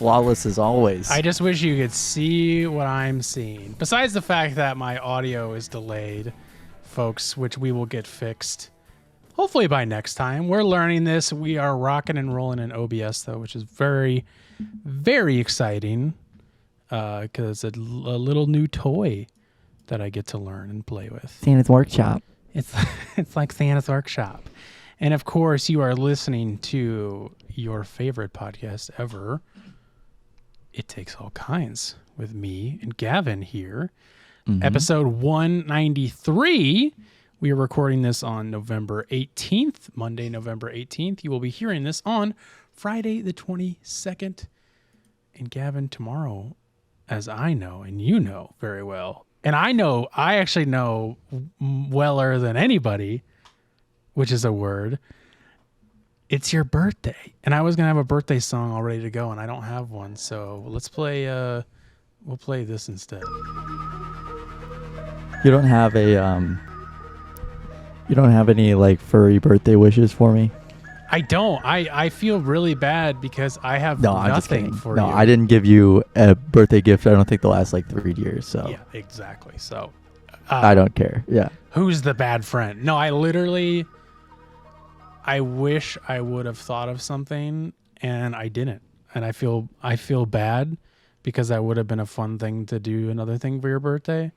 flawless as always. I just wish you could see what I'm seeing. Besides the fact that my audio is delayed, folks, which we will get fixed hopefully by next time. We're learning this. We are rocking and rolling in OBS, though, which is very, very exciting because it's a little new toy that I get to learn and play with. Santa's Workshop. It's like Santa's Workshop. And, of course, you are listening to your favorite podcast ever, It Takes All Kinds, with me and Gavin here. Mm-hmm. Episode 193. We are recording this on November 18th, Monday, November 18th. You will be hearing this on Friday the 22nd. And Gavin, tomorrow, as I know, and you know very well, and I actually know weller than anybody, which is a word, it's your birthday. And I was going to have a birthday song all ready to go, and I don't have one. So let's play, we'll play this instead. You don't have any like furry birthday wishes for me? I don't. I feel really bad because I have nothing for you. No, I didn't give you a birthday gift. I don't think the last like 3 years. So yeah, exactly. So I don't care. Yeah. Who's the bad friend? No, I wish I would have thought of something and I didn't. And I feel bad because that would have been a fun thing to do, another thing for your birthday.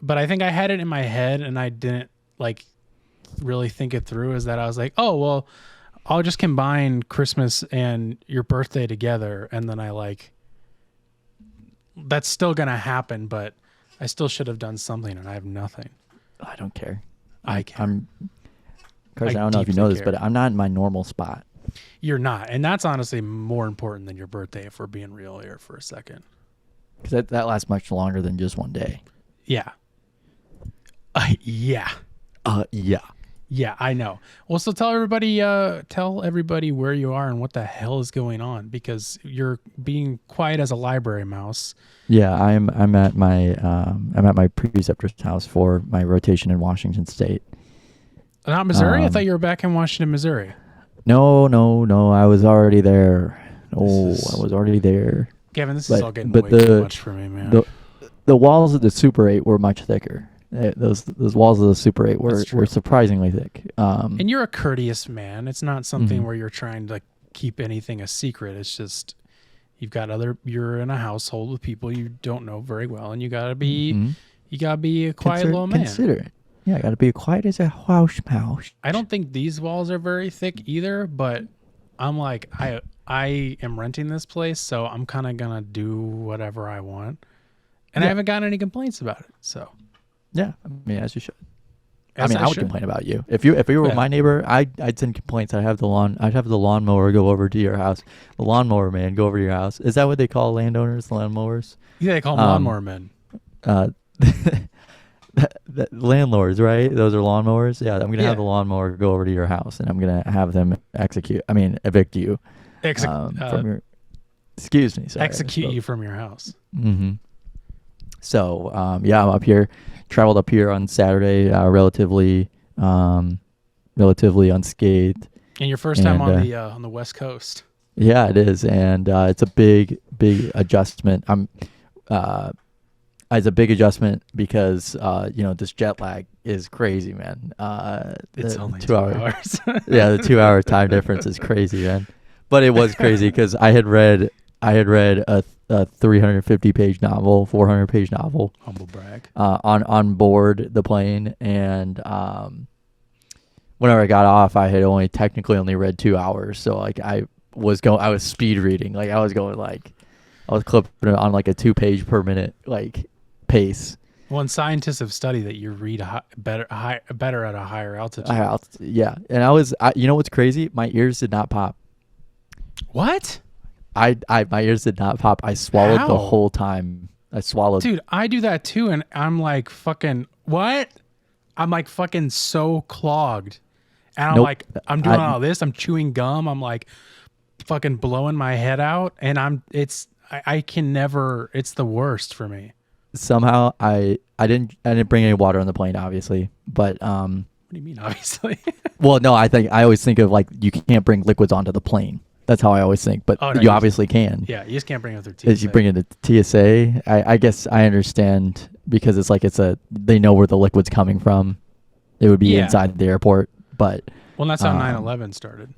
But I think I had it in my head and I didn't like really think it through, is that I was like, oh, well, I'll just combine Christmas and your birthday together. And then that's still going to happen, but I still should have done something and I have nothing. I don't care. Carson, I don't know if you know this, but I'm not in my normal spot. You're not. And that's honestly more important than your birthday, if we're being real here for a second. Because that lasts much longer than just one day. Yeah. Yeah. Yeah, I know. Well, so tell everybody where you are and what the hell is going on, because you're being quiet as a library mouse. Yeah, I'm at my preceptor's house for my rotation in Washington State. Not Missouri? I thought you were back in Washington, Missouri. No. I was already there. I was already there. Gavin, this is all getting way too much for me, man. The walls of the Super 8 were much thicker. Those walls of the Super 8 were surprisingly thick. And you're a courteous man. It's not something where you're trying to keep anything a secret. It's just you're in a household with people you don't know very well, and you gotta be a quiet little man. Considerate. Yeah, I gotta be quiet as a house mouse. I don't think these walls are very thick either, but I'm like, I am renting this place, so I'm kind of gonna do whatever I want, and I haven't gotten any complaints about it. So. Yeah, I mean, as you should. I would complain about you. If you were my neighbor, I'd send complaints. I'd have the lawnmower go over to your house. The lawnmower man go over to your house. Is that what they call landowners, lawnmowers? Yeah, they call them lawnmower men. The landlords, right? Those are lawnmowers. Yeah, I'm gonna have the lawnmower go over to your house, and I'm gonna have them evict you. From your. Excuse me. Sorry, execute you from your house. Mm-hmm. So I'm up here. Traveled up here on Saturday, relatively unscathed. And your first time on the West Coast. Yeah, it is, and it's a big adjustment. It's a big adjustment because this jet lag is crazy, man. It's only 2 hours. Yeah, the 2 hour time difference is crazy, man. But it was crazy because I had read a 350-page novel, 400-page novel. Humble brag. On board the plane, and whenever I got off, I had technically only read 2 hours. So I was speed reading. I was clipping it on a 2-page per minute pace. Well, and scientists have studied that you read better at a higher altitude. Yeah, and you know what's crazy? My ears did not pop. What? My ears did not pop. I swallowed the whole time. I swallowed. Dude, I do that too, and I'm like, fucking what? I'm like fucking so clogged. And I'm I'm doing all this. I'm chewing gum. I'm like fucking blowing my head out, and I can never. It's the worst for me. Somehow I didn't bring any water on the plane, obviously, but What do you mean, obviously? Well, no, I always think of you can't bring liquids onto the plane. That's how I always think. But Oh, no, you obviously can. Yeah, you just can't bring it through TSA. As you bring it to TSA, I guess I understand because it's like they know where the liquid's coming from. It would be inside the airport, but well, that's how 9/11 started.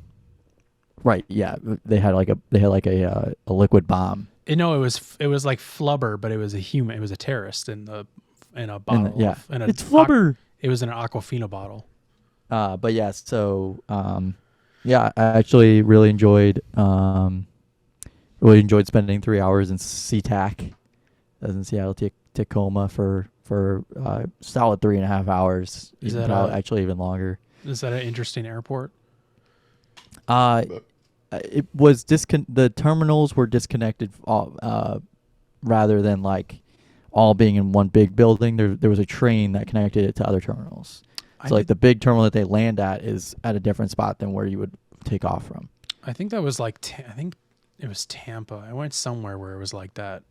Right. Yeah. They had like a liquid bomb. No, it was like flubber, but it was a terrorist in a bottle. It's flubber. It was in an Aquafina bottle. But yeah, so I actually really enjoyed spending 3 hours in SeaTac, as in Seattle Tacoma for solid 3.5 hours. Is that actually even longer? Is that an interesting airport? It was the terminals were disconnected rather than like all being in one big building. There was a train that connected it to other terminals. So like the big terminal that they land at is at a different spot than where you would take off from. I think that was like I think it was Tampa. I went somewhere where it was like that,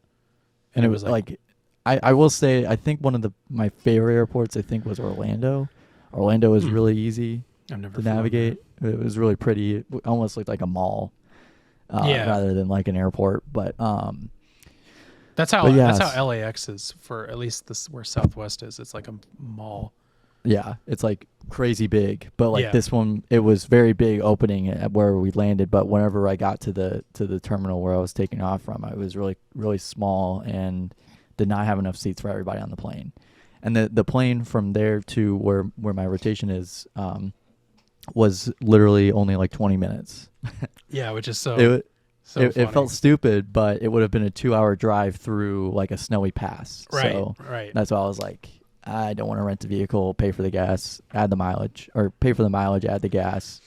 and it was like I will say I think one of my favorite airports I think was Orlando. Orlando is really easy to navigate. It was really pretty. It almost looked like a mall, rather than like an airport. But that's how LAX is for at least where Southwest is. It's like a mall. Yeah, it's like crazy big, but like this one, it was very big opening at where we landed. But whenever I got to the terminal where I was taking off from, it was really really small and did not have enough seats for everybody on the plane. And the plane from there to where my rotation is was literally only like 20 minutes. Yeah, which is so it felt stupid, but it would have been a 2-hour drive through like a snowy pass. Right, so right. That's why I was like, I don't want to rent a vehicle, pay for the gas, add the mileage, or pay for the mileage, add the gas.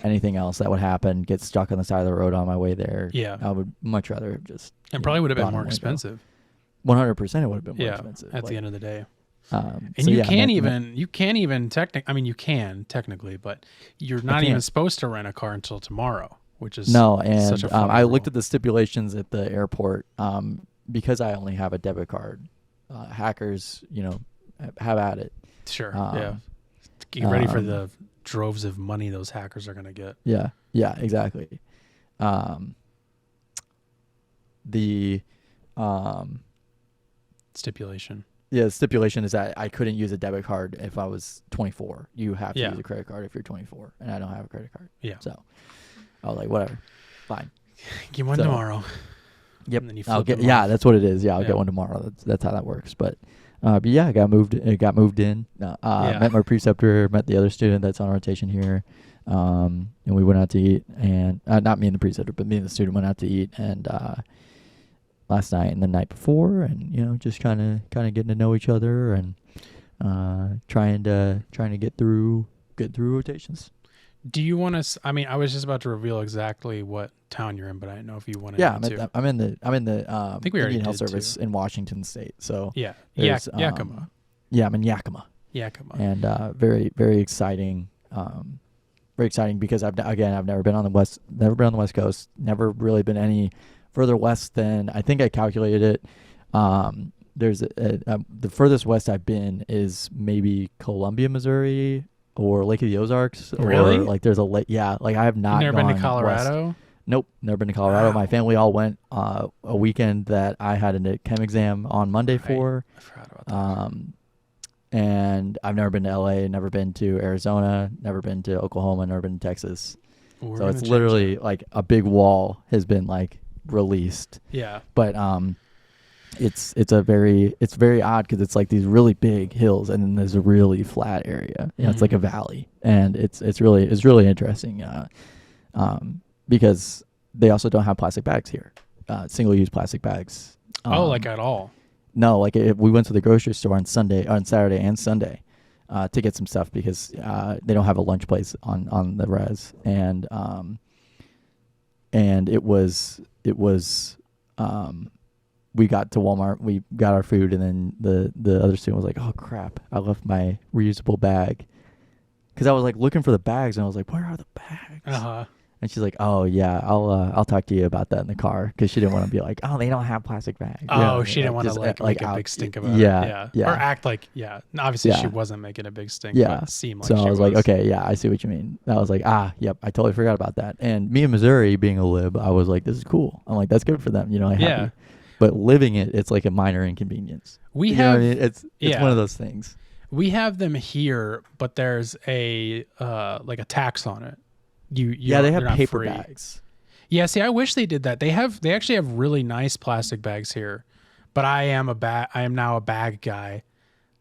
Anything else that would happen, get stuck on the side of the road on my way there. Yeah. I would much rather have just... And probably would have been more expensive. 100% it would have been more expensive. At the end of the day. And you can't even technically, but you're not even supposed to rent a car until tomorrow, which is such a fun I looked at the stipulations at the airport because I only have a debit card. Hackers, have at it. Sure. Get ready for the droves of money those hackers are going to get. Yeah, exactly. The stipulation. Yeah, the stipulation is that I couldn't use a debit card if I was 24. You have to use a credit card if you're 24, and I don't have a credit card. Yeah. So I was like, whatever, fine. Get one tomorrow. Yep. And then you that's what it is. Yeah, I'll get one tomorrow. That's how that works. But I got moved in. Met my preceptor, met the other student that's on rotation here, and we went out to eat. And not me and the preceptor, but me and the student went out to eat. And last night and the night before, and just kind of getting to know each other and trying to get through rotations. Do you want to? I mean, I was just about to reveal exactly what town you're in, but I didn't know if you wanted. Yeah, I'm in the I think we already Indian Health did Service in Washington State. So yeah, Yakima. Yeah, I'm in Yakima. Yakima. And very very exciting. Very exciting because I've never been on the West Coast. Never really been any further west than I think I calculated it. There's the furthest west I've been is maybe Columbia, Missouri, or Lake of the Ozarks. Really? Or like there's a lake. Yeah, like I have not. You've never been to gone Colorado? West. Nope, never been to Colorado. Wow. My family all went a weekend that I had a chem exam on Monday for. I forgot about that. And I've never been to LA, never been to Arizona, never been to Oklahoma, never been to Texas. So it's literally like a big wall has been like released. Yeah. But it's very odd because it's like these really big hills and then there's a really flat area. It's like a valley, and it's really interesting. Because they also don't have plastic bags here, single-use plastic bags. Like at all? No, like we went to the grocery store on Saturday and Sunday to get some stuff because they don't have a lunch place on the res, and it was we got to Walmart, we got our food, and then the other student was like, "Oh crap, I left my reusable bag," because I was like looking for the bags and I was like, "Where are the bags?" And she's like, "Oh yeah, I'll talk to you about that in the car," because she didn't want to be like, "Oh, they don't have plastic bags." Oh, she didn't want to like make a big stink about it. Yeah. Or act like Obviously, she wasn't making a big stink. Yeah. But seem like so she I was like, "Okay, yeah, I see what you mean." I was like, "Yep, I totally forgot about that." And me in Missouri, being a lib, I was like, "This is cool." I'm like, "That's good for them," like happy. But living it, it's like a minor inconvenience. We have, know what I mean? It's one of those things. We have them here, but there's a like a tax on it. They have paper bags. Yeah, see, I wish they did that. They actually have really nice plastic bags here, but I am now a bag guy.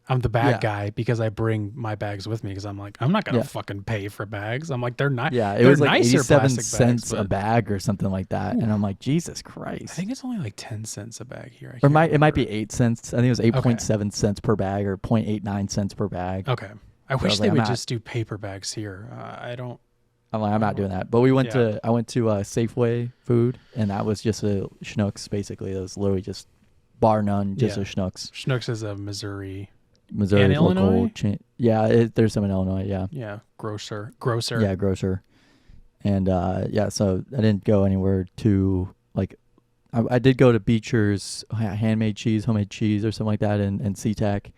I'm the bag guy because I bring my bags with me because I'm like, I'm not gonna fucking pay for bags. I'm like, they're not. Yeah, it was like 87 cents a bag or something like that, and I'm like, Jesus Christ. I think it's only like 10 cents a bag here. It might be 8 cents. I think it was 8.7 cents per bag or 0.89 cents per bag. Okay, I wish they would just do paper bags here. I don't. I'm like, I'm not doing that. But I went to Safeway food, and that was just a Schnucks basically. It was literally just bar none, just a Schnucks. Schnucks is a Missouri and local chain. Yeah, there's some in Illinois. Yeah. Yeah, grocer. Yeah, grocer. And so I didn't go anywhere to like. I did go to Beecher's homemade cheese or something like that in SeaTac,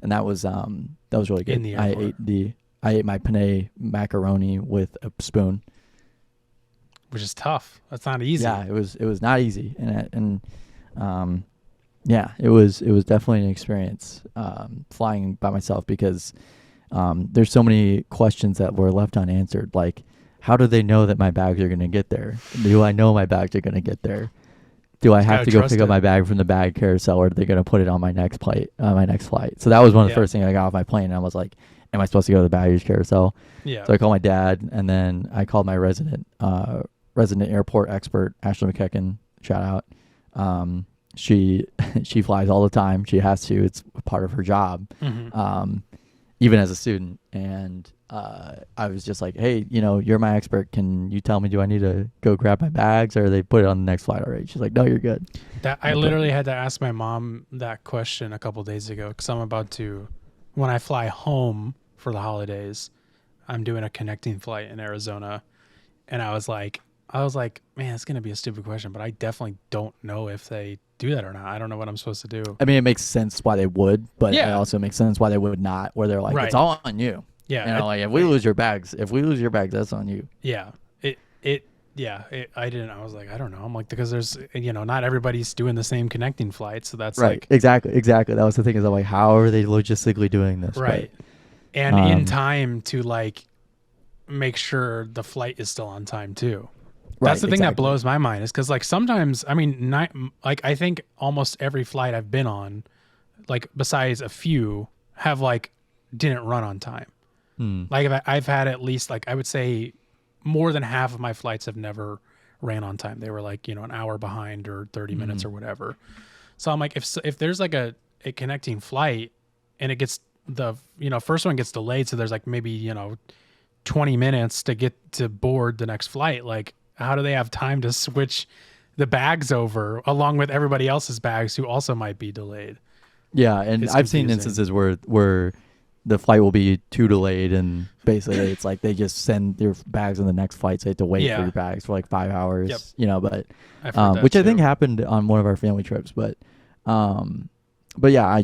and that was really good. In the airport. I ate my penne macaroni with a spoon, which is tough. That's not easy. Yeah, it was not easy, and it was definitely an experience flying by myself because there's so many questions that were left unanswered. Like, how do they know that my bags are going to get there? Do I know my bags are going to get there? Do I have to go pick up my bag from the bag carousel, or are they going to put it on my next flight? So that was one of the first things I got off my plane, and I was like, am I supposed to go to the baggage carousel? Yeah. So I called my dad, and then I called my resident airport expert, Ashley McKecken. Shout out. She flies all the time. She has to. It's part of her job, even as a student. And I was just like, hey, you're my expert. Can you tell me, do I need to go grab my bags, or they put it on the next flight already? She's like, no, you're good. I literally had to ask my mom that question a couple days ago because I'm about to, when I fly home for the holidays, I'm doing a connecting flight in Arizona. And I was like, man, it's going to be a stupid question, but I definitely don't know if they do that or not. I don't know what I'm supposed to do. I mean, it makes sense why they would, but it also makes sense why they would not, where they're like, it's all on you. Yeah. Like, if we lose your bags, that's on you. Yeah. I didn't, I was like, I don't know. I'm like, because there's, not everybody's doing the same connecting flight. So that's right. Exactly. That was the thing, is I'm like, how are they logistically doing this? Right. But, and in time to like make sure the flight is still on time too. That's the thing that blows my mind, is because like sometimes, I mean, I think almost every flight I've been on, like besides a few, have like didn't run on time. Like I've had at least, like I would say more than half of my flights have never ran on time. They were like, an hour behind or 30 minutes or whatever. So I'm like, if there's like a connecting flight and it gets first one gets delayed, so there's like maybe 20 minutes to get to board the next flight, like how do they have time to switch the bags over along with everybody else's bags who also might be delayed? Yeah, and I've seen instances where the flight will be too delayed, and basically it's like they just send your bags on the next flight, so you have to wait for your bags for like 5 hours. But which I think happened on one of our family trips. But yeah,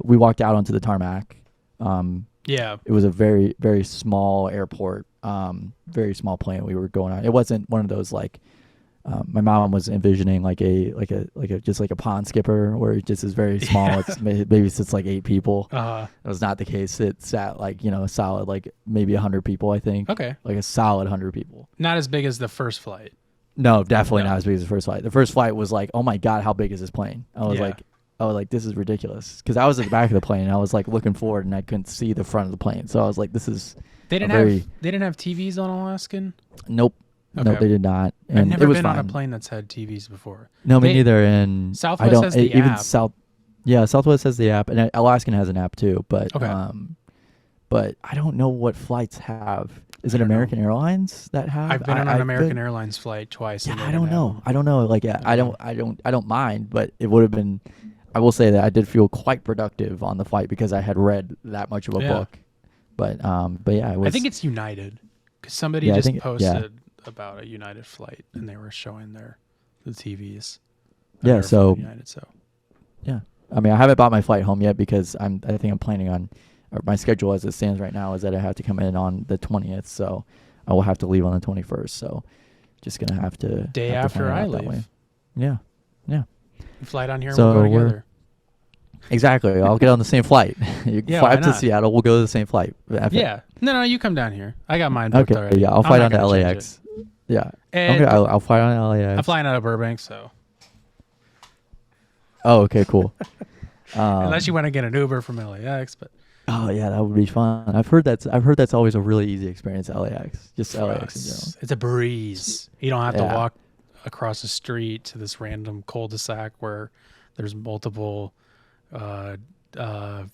we walked out onto the tarmac. It was a very, very small airport, very small plane we were going on. It wasn't one of those like my mom was envisioning like a just like a pond skipper where it just is very small. It's maybe sits like 8 people. That was not the case. It sat like a solid like maybe 100 people, I think. Okay, like a solid 100 people. Not as big as the first flight. No, definitely not as big as the first flight. The first flight was like, oh my god, how big is this plane? I was like, this is ridiculous, because I was at the back of the plane and I was like looking forward and I couldn't see the front of the plane. So I was like, this is. They didn't have TVs on Alaskan? Nope. Okay. No, they did not. And I've never been fine on a plane that's had TVs before. No, me neither. And Southwest has the app. Southwest has the app, and Alaskan has an app too. But but I don't know what flights have. Is it American Airlines that have? I've been on an American Airlines flight twice. Yeah, I don't know. Like, I don't mind, but it would have been. I will say that I did feel quite productive on the flight because I had read that much of a book. But yeah, it was. I think it's United. Because somebody just posted about a United flight, and they were showing the TVs. Yeah, so United, so yeah. I mean, I haven't bought my flight home yet because I think I'm planning on, or my schedule as it stands right now is that I have to come in on the 20th, so I will have to leave on the 21st. So just gonna have to day after I leave. Yeah. You fly down here, and we'll go together. Exactly. I'll get on the same flight. You fly up to Seattle. We'll go to the same flight. Yeah. No, you come down here. I got mine booked already. Yeah, I'll fly down to LAX. Yeah. I'll fly down to LAX. I'm flying out of Burbank, so. Oh, okay, cool. Unless you want to get an Uber from LAX, but. Oh yeah, that would be fun. I've heard that's always a really easy experience at LAX. Just For LAX in us, general. it's a breeze. You don't have to walk across the street to this random cul-de-sac where there's multiple Lyft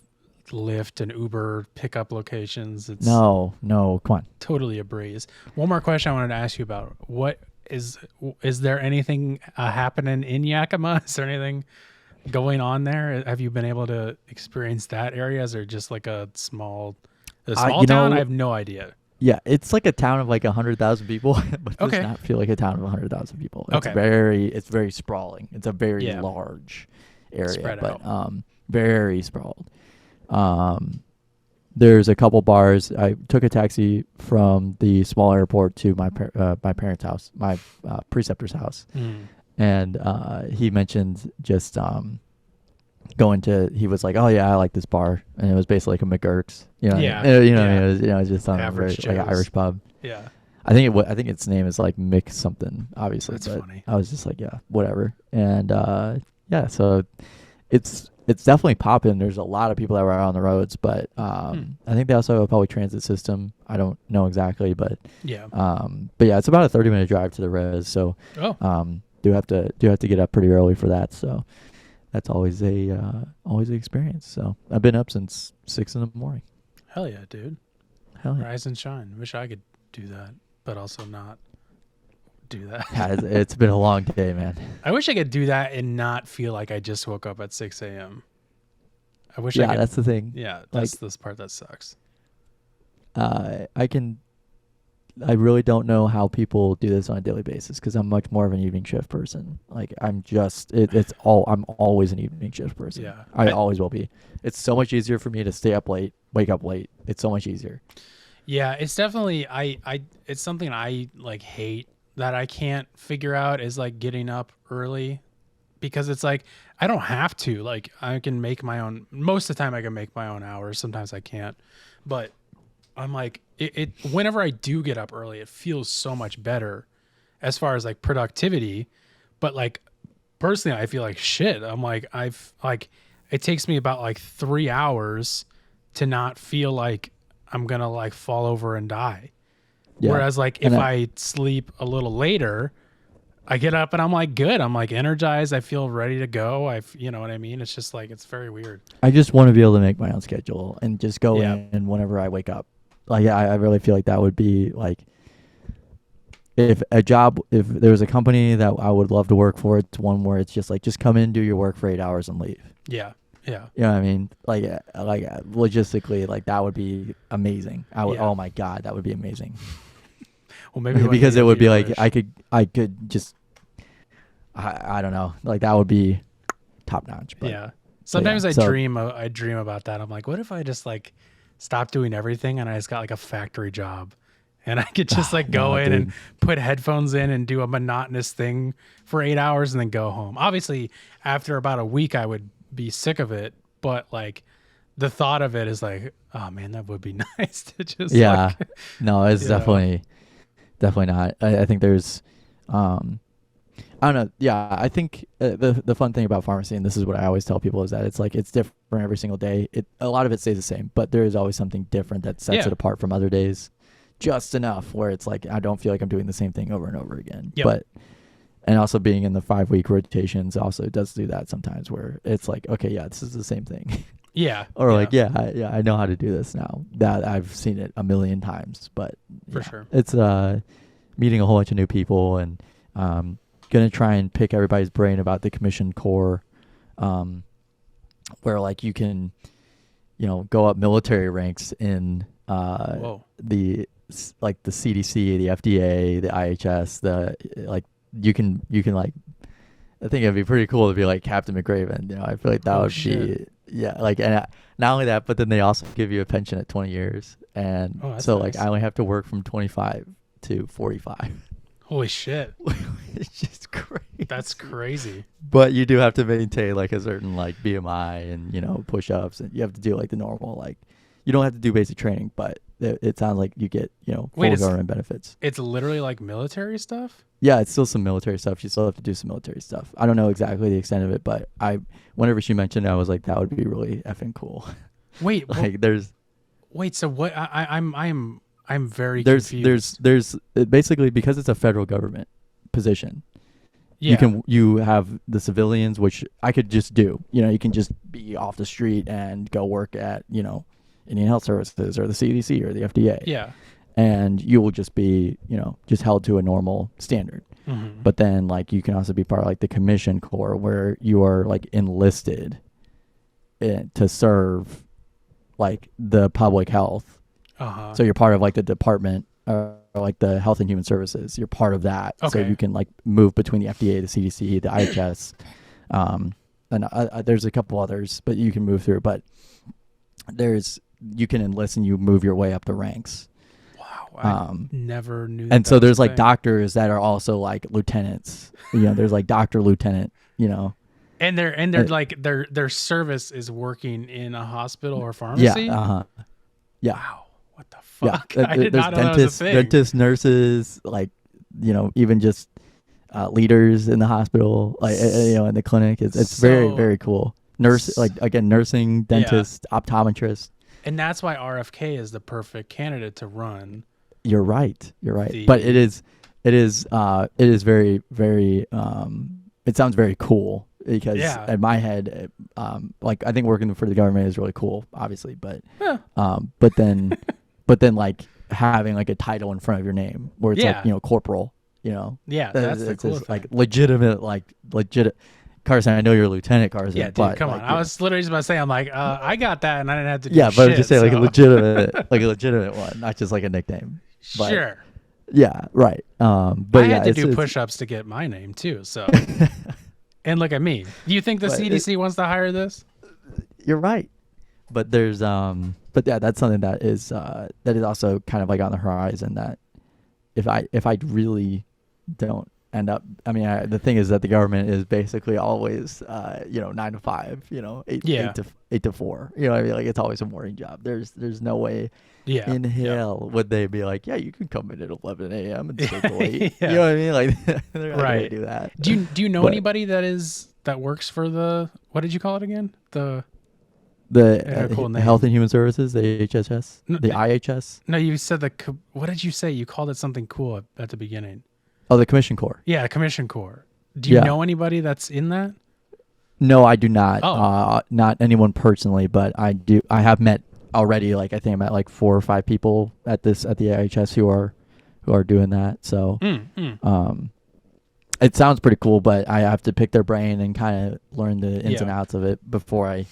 and Uber pickup locations. It's no, come on. Totally a breeze. One more question I wanted to ask you about. What is there anything happening in Yakima? Is there anything going on there? Have you been able to experience that area? Is there just like a small town? I have no idea. Yeah, it's like a town of like 100,000 people, but it does not feel like a town of 100,000 people. It's very sprawling. It's a very large area, spread out. Very sprawled. There's a couple bars. I took a taxi from the small airport to my parents' house, my preceptor's house, and he mentioned just he was like, oh yeah, I like this bar, and it was basically like a McGurk's, it was just on like an Irish pub. Yeah, I think its name is like Mick something, obviously. That's funny. I was just like, yeah, whatever, and so it's definitely popping. There's a lot of people that were out on the roads, but I think they also have a public transit system. I don't know exactly, but it's about a 30-minute drive to the res. So do have to get up pretty early for that. So that's always an experience. So I've been up since 6 a.m. Hell yeah, dude. Hell yeah. Rise and shine. Wish I could do that, but also not do that. Yeah, it's been a long day, man. I wish I could do that and not feel like I just woke up at 6 a.m. I wish I could. That's the thing. Yeah, that's this part that sucks. I really don't know how people do this on a daily basis because I'm much more of an evening shift person. Like I'm always an evening shift person. Yeah. I always will be. It's so much easier for me to stay up late, wake up late. It's so much easier. Yeah, it's definitely it's something I like hate that I can't figure out is like getting up early, because it's like I don't have to. Like I can make my own. Most of the time I can make my own hours. Sometimes I can't, but I'm like it whenever I do get up early, it feels so much better as far as like productivity. But like personally, I feel like shit. I'm like it takes me about like 3 hours to not feel like I'm gonna like fall over and die. Yeah. Whereas like if I sleep a little later, I get up and I'm like good. I'm like energized. I feel ready to go. You know what I mean? It's just like, it's very weird. I just want to be able to make my own schedule and just go in whenever I wake up. Like, I really feel like that would be like, if there was a company that I would love to work for, it's one where it's just like, just come in, do your work for 8 hours and leave. Yeah. Yeah. You know what I mean? Like logistically, like that would be amazing. Oh my God, that would be amazing. Well, maybe because it would be like, I could just, I don't know, like that would be top notch. But, yeah. Sometimes I dream about that. I'm like, what if I just like stop doing everything and I just got like a factory job and I could just like go in and put headphones in and do a monotonous thing for 8 hours and then go home. Obviously, after about a week, I would be sick of it, but like the thought of it is like, oh man, that would be nice to just no, it's definitely not. I think there's I don't know. Yeah, I think the fun thing about pharmacy, and this is what I always tell people, is that it's like it's different every single day. A lot of it stays the same, but there is always something different that sets it apart from other days, just enough where it's like I don't feel like I'm doing the same thing over and over again. But and also being in the 5-week rotations also does do that sometimes, where it's like, okay, yeah, this is the same thing. Yeah. Or like, I know how to do this now. That I've seen it a million times, but for sure, it's meeting a whole bunch of new people and gonna try and pick everybody's brain about the commission core, where like you can, go up military ranks in the like the CDC, the FDA, the IHS, you can like. I think it'd be pretty cool to be like Captain McRaven. I feel like that would be like, and not only that, but then they also give you a pension at 20 years, and so nice. Like I only have to work from 25 to 45. Holy shit! It's just crazy. That's crazy. But you do have to maintain like a certain like BMI and push-ups, and you have to do like the normal like. You don't have to do basic training, but it sounds like you get full government benefits. It's literally like military stuff? Yeah, it's still some military stuff. You still have to do some military stuff. I don't know exactly the extent of it, but whenever she mentioned it, I was like, that would be really effing cool. Wait, like so what? I'm very confused. There's basically, because it's a federal government position. Yeah. You have the civilians, which I could just do. You can just be off the street and go work at Indian Health Services or the CDC or the FDA. Yeah. And you will just be, just held to a normal standard. Mm-hmm. But then like you can also be part of like the commission corps, where you are like enlisted to serve like the public health. Uh-huh. So you're part of like the department or like the Health and Human Services. You're part of that. Okay. So you can like move between the FDA, the CDC, the IHS. And there's a couple others, but you can move through. But you can enlist and you move your way up the ranks. Wow. I never knew and so there's like doctors that are also like lieutenants. There's like doctor, lieutenant, And they're like their service is working in a hospital or pharmacy? Yeah. Yeah. Wow. What the fuck? Yeah. I did not know that was a thing. Dentists, nurses, like, even just leaders in the hospital, like, in the clinic. It's very, very cool. Nursing, dentist, optometrist. And that's why RFK is the perfect candidate to run. You're right. But it is very, very, it sounds very cool because in my head, like I think working for the government is really cool, obviously, but then like having like a title in front of your name where it's like, corporal, Yeah, that's the cool thing. Like legit. Carson, I know you're a lieutenant, Carson. Yeah, dude, but, come on. I was literally just about to say, I'm like, I got that, and I didn't have to do shit. Yeah, but I was just saying, so. like a legitimate one, not just like a nickname. But, sure. Yeah, right. But I had to do push-ups to get my name too. So, and look at me. Do you think the CDC wants to hire this? You're right. But there's but yeah, that's something that is also kind of like on the horizon. That if I really don't end up, I mean, the thing is that the government is basically always 9 to 5, 8 to 4. You know what I mean? Like it's always a morning job. There's no way in hell would they be like, yeah, you can come in at 11 a.m. and stay till 8. You know what I mean? Like they're not gonna do that. Do you know anybody that works for the, what did you call it again? The Health and Human Services, the HHS, the IHS. No, you said what did you say? You called it something cool at the beginning. Oh, the Commission Corps. Yeah, the Commission Corps. Do you know anybody that's in that? No, I do not. Not anyone personally, but I do. I have met already. Like I think I met like 4 or 5 people at the IHS who are doing that. So, it sounds pretty cool, but I have to pick their brain and kind of learn the ins and outs of it before I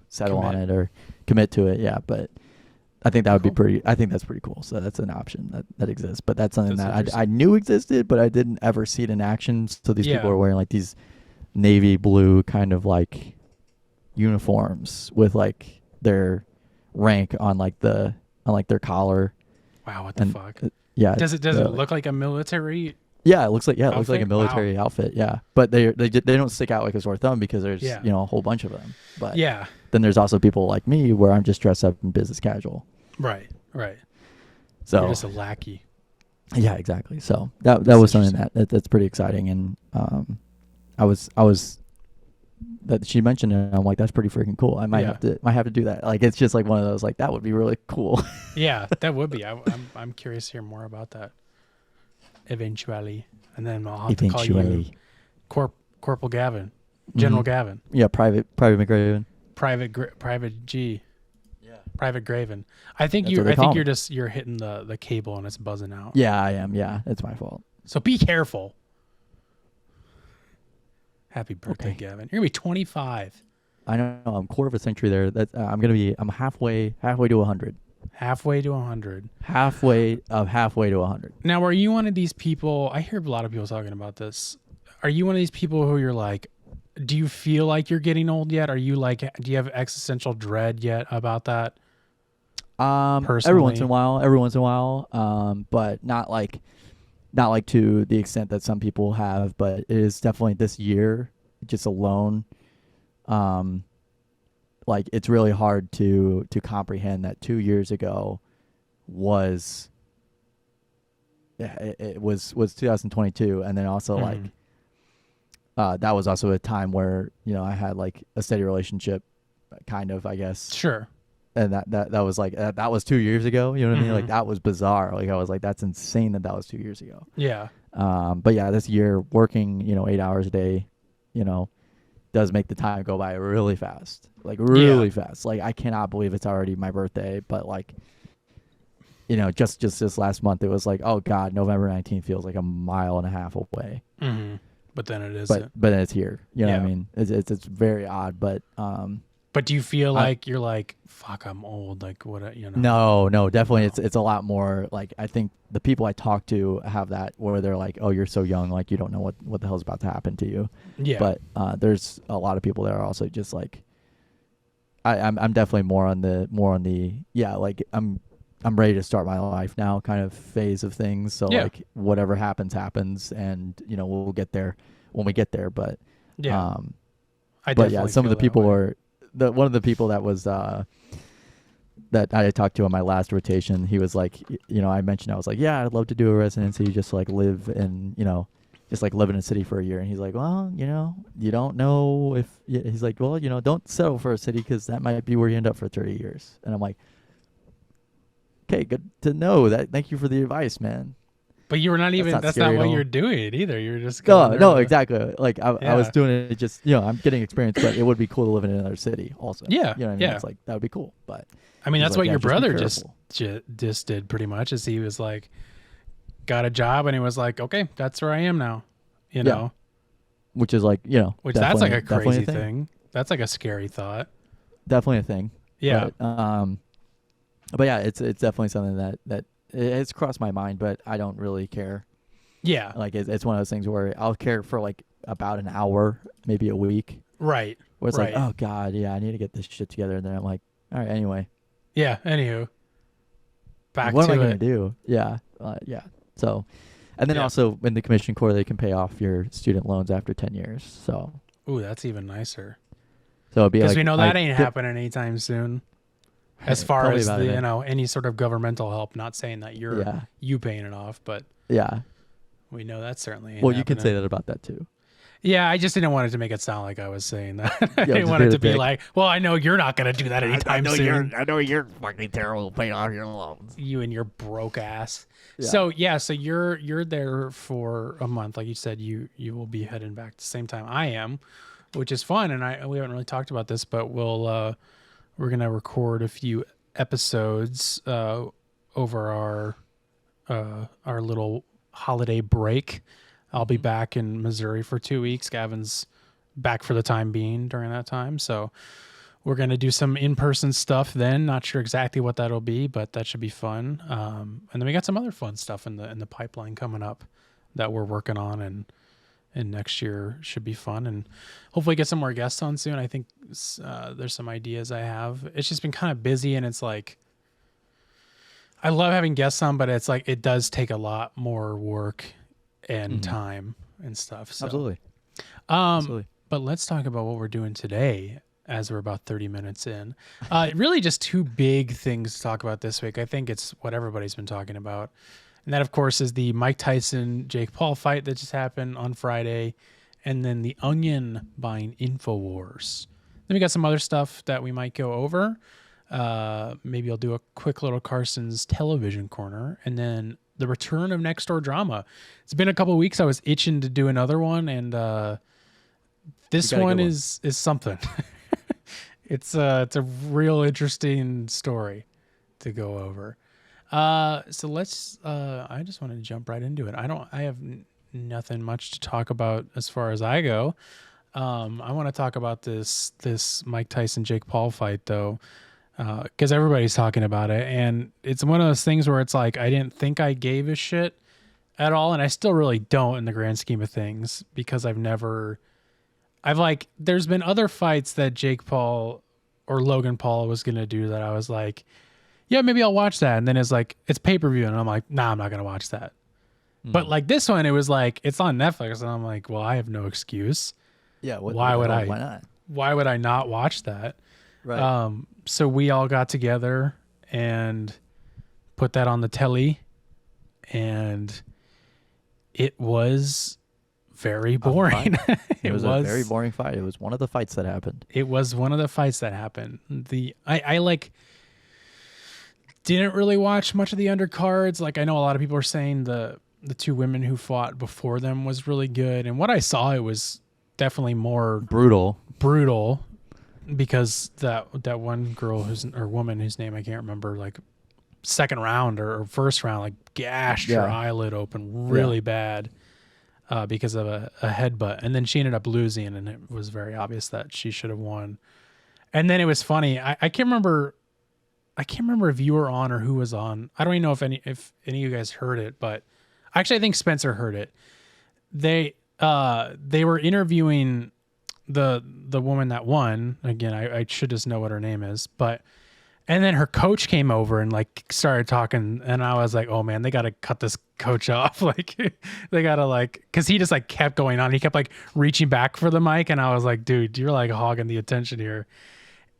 settle on it or commit to it. Yeah, but I think that would be pretty. I think that's pretty cool. So that's an option that exists. But that's something that I knew existed, but I didn't ever see it in action. So these people are wearing like these navy blue kind of like uniforms with like their rank on like their collar. Wow, what the fuck? Yeah. Does it look like a military? Yeah, it looks like it looks like a military outfit. Yeah, but they don't stick out like a sore thumb because there's a whole bunch of them. But then there's also people like me where I'm just dressed up in business casual. Right. So you're just a lackey. Yeah, exactly. So that was something that's pretty exciting, and I was that she mentioned it. And I'm like, that's pretty freaking cool. I might have to do that. Like it's just like one of those like that would be really cool. Yeah, that would be. I'm curious to hear more about that. Eventually, and then I'll have to call you Corporal Gavin, General Gavin. Yeah, Private McRaven. Private G. Yeah. Private Graven. I think you're hitting the cable and it's buzzing out. Yeah, I am. Yeah, it's my fault. So be careful. Happy birthday, Gavin. You're gonna be 25. I know. I'm quarter of a century there. I'm halfway to 100. Halfway to 100. Halfway to 100. Now, are you one of these people? I hear a lot of people talking about this. Are you one of these people who you're like, do you feel like you're getting old yet? Are you like, do you have existential dread yet about that? Personally? Every once in a while. But not like to the extent that some people have, but it is definitely this year just alone. Like it's really hard to comprehend that 2 years ago was it was 2022, and then also like that was also a time where I had like a steady relationship, kind of, I guess. Sure. And that was like that was 2 years ago. You know what I mean? Like that was bizarre. Like I was like, that's insane that was 2 years ago. Yeah. But yeah, this year working 8 hours a day, does make the time go by really fast. Like really fast. Like I cannot believe it's already my birthday. But like, just this last month, it was like, oh God, November 19th feels like a mile and a half away. Mm-hmm. But then it isn't. But then it's here. You know what I mean? It's very odd. But do you feel like you're like, fuck, I'm old? Like what? No, definitely. No. It's a lot more like, I think the people I talk to have that where they're like, oh, you're so young, like you don't know what the hell's about to happen to you. Yeah. But there's a lot of people that are also just like, I'm definitely more on the like I'm ready to start my life now kind of phase of things. So like whatever happens, and we'll get there when we get there. But some of the people were. One of the people that was that I talked to on my last rotation, he was like, I mentioned, I was like, yeah, I'd love to do a residency, just like live in, just like live in a city for a year. And he's like, well, you don't know if, he's like, well, don't settle for a city because that might be where you end up for 30 years. And I'm like, okay, good to know that. Thank you for the advice, man. But you were not even, that's not what you're doing either. You're just no, exactly. Like I was doing it just, I'm getting experience, but it would be cool to live in another city also. Yeah. You know what I mean? It's like, that would be cool. But I mean, that's what your brother just did pretty much, is he was like, got a job and he was like, okay, that's where I am now, know? Which is like, which that's like a crazy thing. That's like a scary thought. Definitely a thing. Yeah. But yeah, it's definitely something that it's crossed my mind, but I don't really care. Yeah. Like it's one of those things where I'll care for like about an hour, maybe a week. Right. Where it's like, oh God, yeah, I need to get this shit together. And then I'm like, all right, anyway. Yeah. Anywho. Back what to am I going to do? Yeah. Yeah. So, and then also in the commission corps, they can pay off your student loans after 10 years. So. Ooh, that's even nicer. So it'd be like. Because we know that ain't happening anytime soon. As far as the, any sort of governmental help, not saying that you paying it off, but we know that certainly ain't happening. You can say that about that too. Yeah, I just didn't want it to make it sound like I was saying that. I didn't want it to be like, well, I know you're not going to do that anytime soon. I know you're fucking terrible paying off your loans. You and your broke ass. Yeah. So you're there for a month, like you said. You will be heading back at the same time I am, which is fun. And we haven't really talked about this, but we're going to record a few episodes over our little holiday break. I'll be back in Missouri for 2 weeks. Gavin's back for the time being during that time. So we're going to do some in-person stuff then. Not sure exactly what that'll be, but that should be fun. And then we got some other fun stuff in the pipeline coming up that we're working on, and next year should be fun, and hopefully get some more guests on soon. I think there's some ideas I have. It's just been kind of busy, and it's like, I love having guests on, but it's like, it does take a lot more work and time and stuff. So. Absolutely. But let's talk about what we're doing today, as we're about 30 minutes in. Really just two big things to talk about this week. I think it's what everybody's been talking about. And that, of course, is the Mike Tyson, Jake Paul fight that just happened on Friday. And then the Onion buying Infowars. Then we got some other stuff that we might go over. Maybe I'll do a quick little Carson's television corner. And then the return of Nextdoor Drama. It's been a couple of weeks. I was itching to do another one. And this one is something. It's a real interesting story to go over. So let's, I just want to jump right into it. I have nothing much to talk about as far as I go. I want to talk about this Mike Tyson, Jake Paul fight though. because everybody's talking about it, and it's one of those things where it's like I didn't think I gave a shit at all, and I still really don't in the grand scheme of things, because there's been other fights that Jake Paul or Logan Paul was gonna do that I was like, yeah, maybe I'll watch that, and then it's like it's pay-per-view, and I'm like, nah, I'm not gonna watch that. But like this one, it was like it's on Netflix, and I'm like, well, I have no excuse. Yeah, why would I? Why not? Why would I not watch that? Right. So we all got together and put that on the telly, and it was very boring. It was a very boring fight. It was one of the fights that happened. It was one of the fights that happened. I like didn't really watch much of the undercards. Like I know a lot of people are saying the two women who fought before them was really good, and what I saw, it was definitely more brutal because that one girl woman whose name I can't remember, like second round or first round, like gashed her eyelid open really bad because of a headbutt, and then she ended up losing, and it was very obvious that she should have won. And then it was funny. I can't remember if you were on or who was on. I don't even know if any of you guys heard it, but actually I think Spencer heard it. They were interviewing the woman that won. Again, I should just know what her name is, and then her coach came over and like started talking, and I was like, oh man, they got to cut this coach off. Like they got to cause he just like kept going on. He kept like reaching back for the mic, and I was like, dude, you're like hogging the attention here.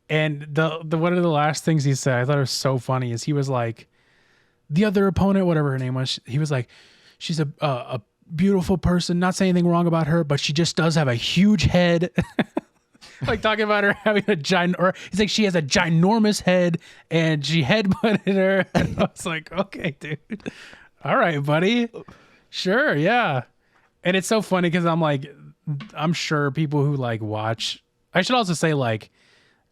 And the one of the last things he said, I thought it was so funny, is he was like, the other opponent, whatever her name was, he was like, she's a beautiful person, not saying anything wrong about her, but she just does have a huge head. Like talking about her having he's like, she has a ginormous head and she headbutted her. And I was like, okay, dude. All right, buddy. Sure. Yeah. And it's so funny because I'm like, I'm sure people who like watch, I should also say like,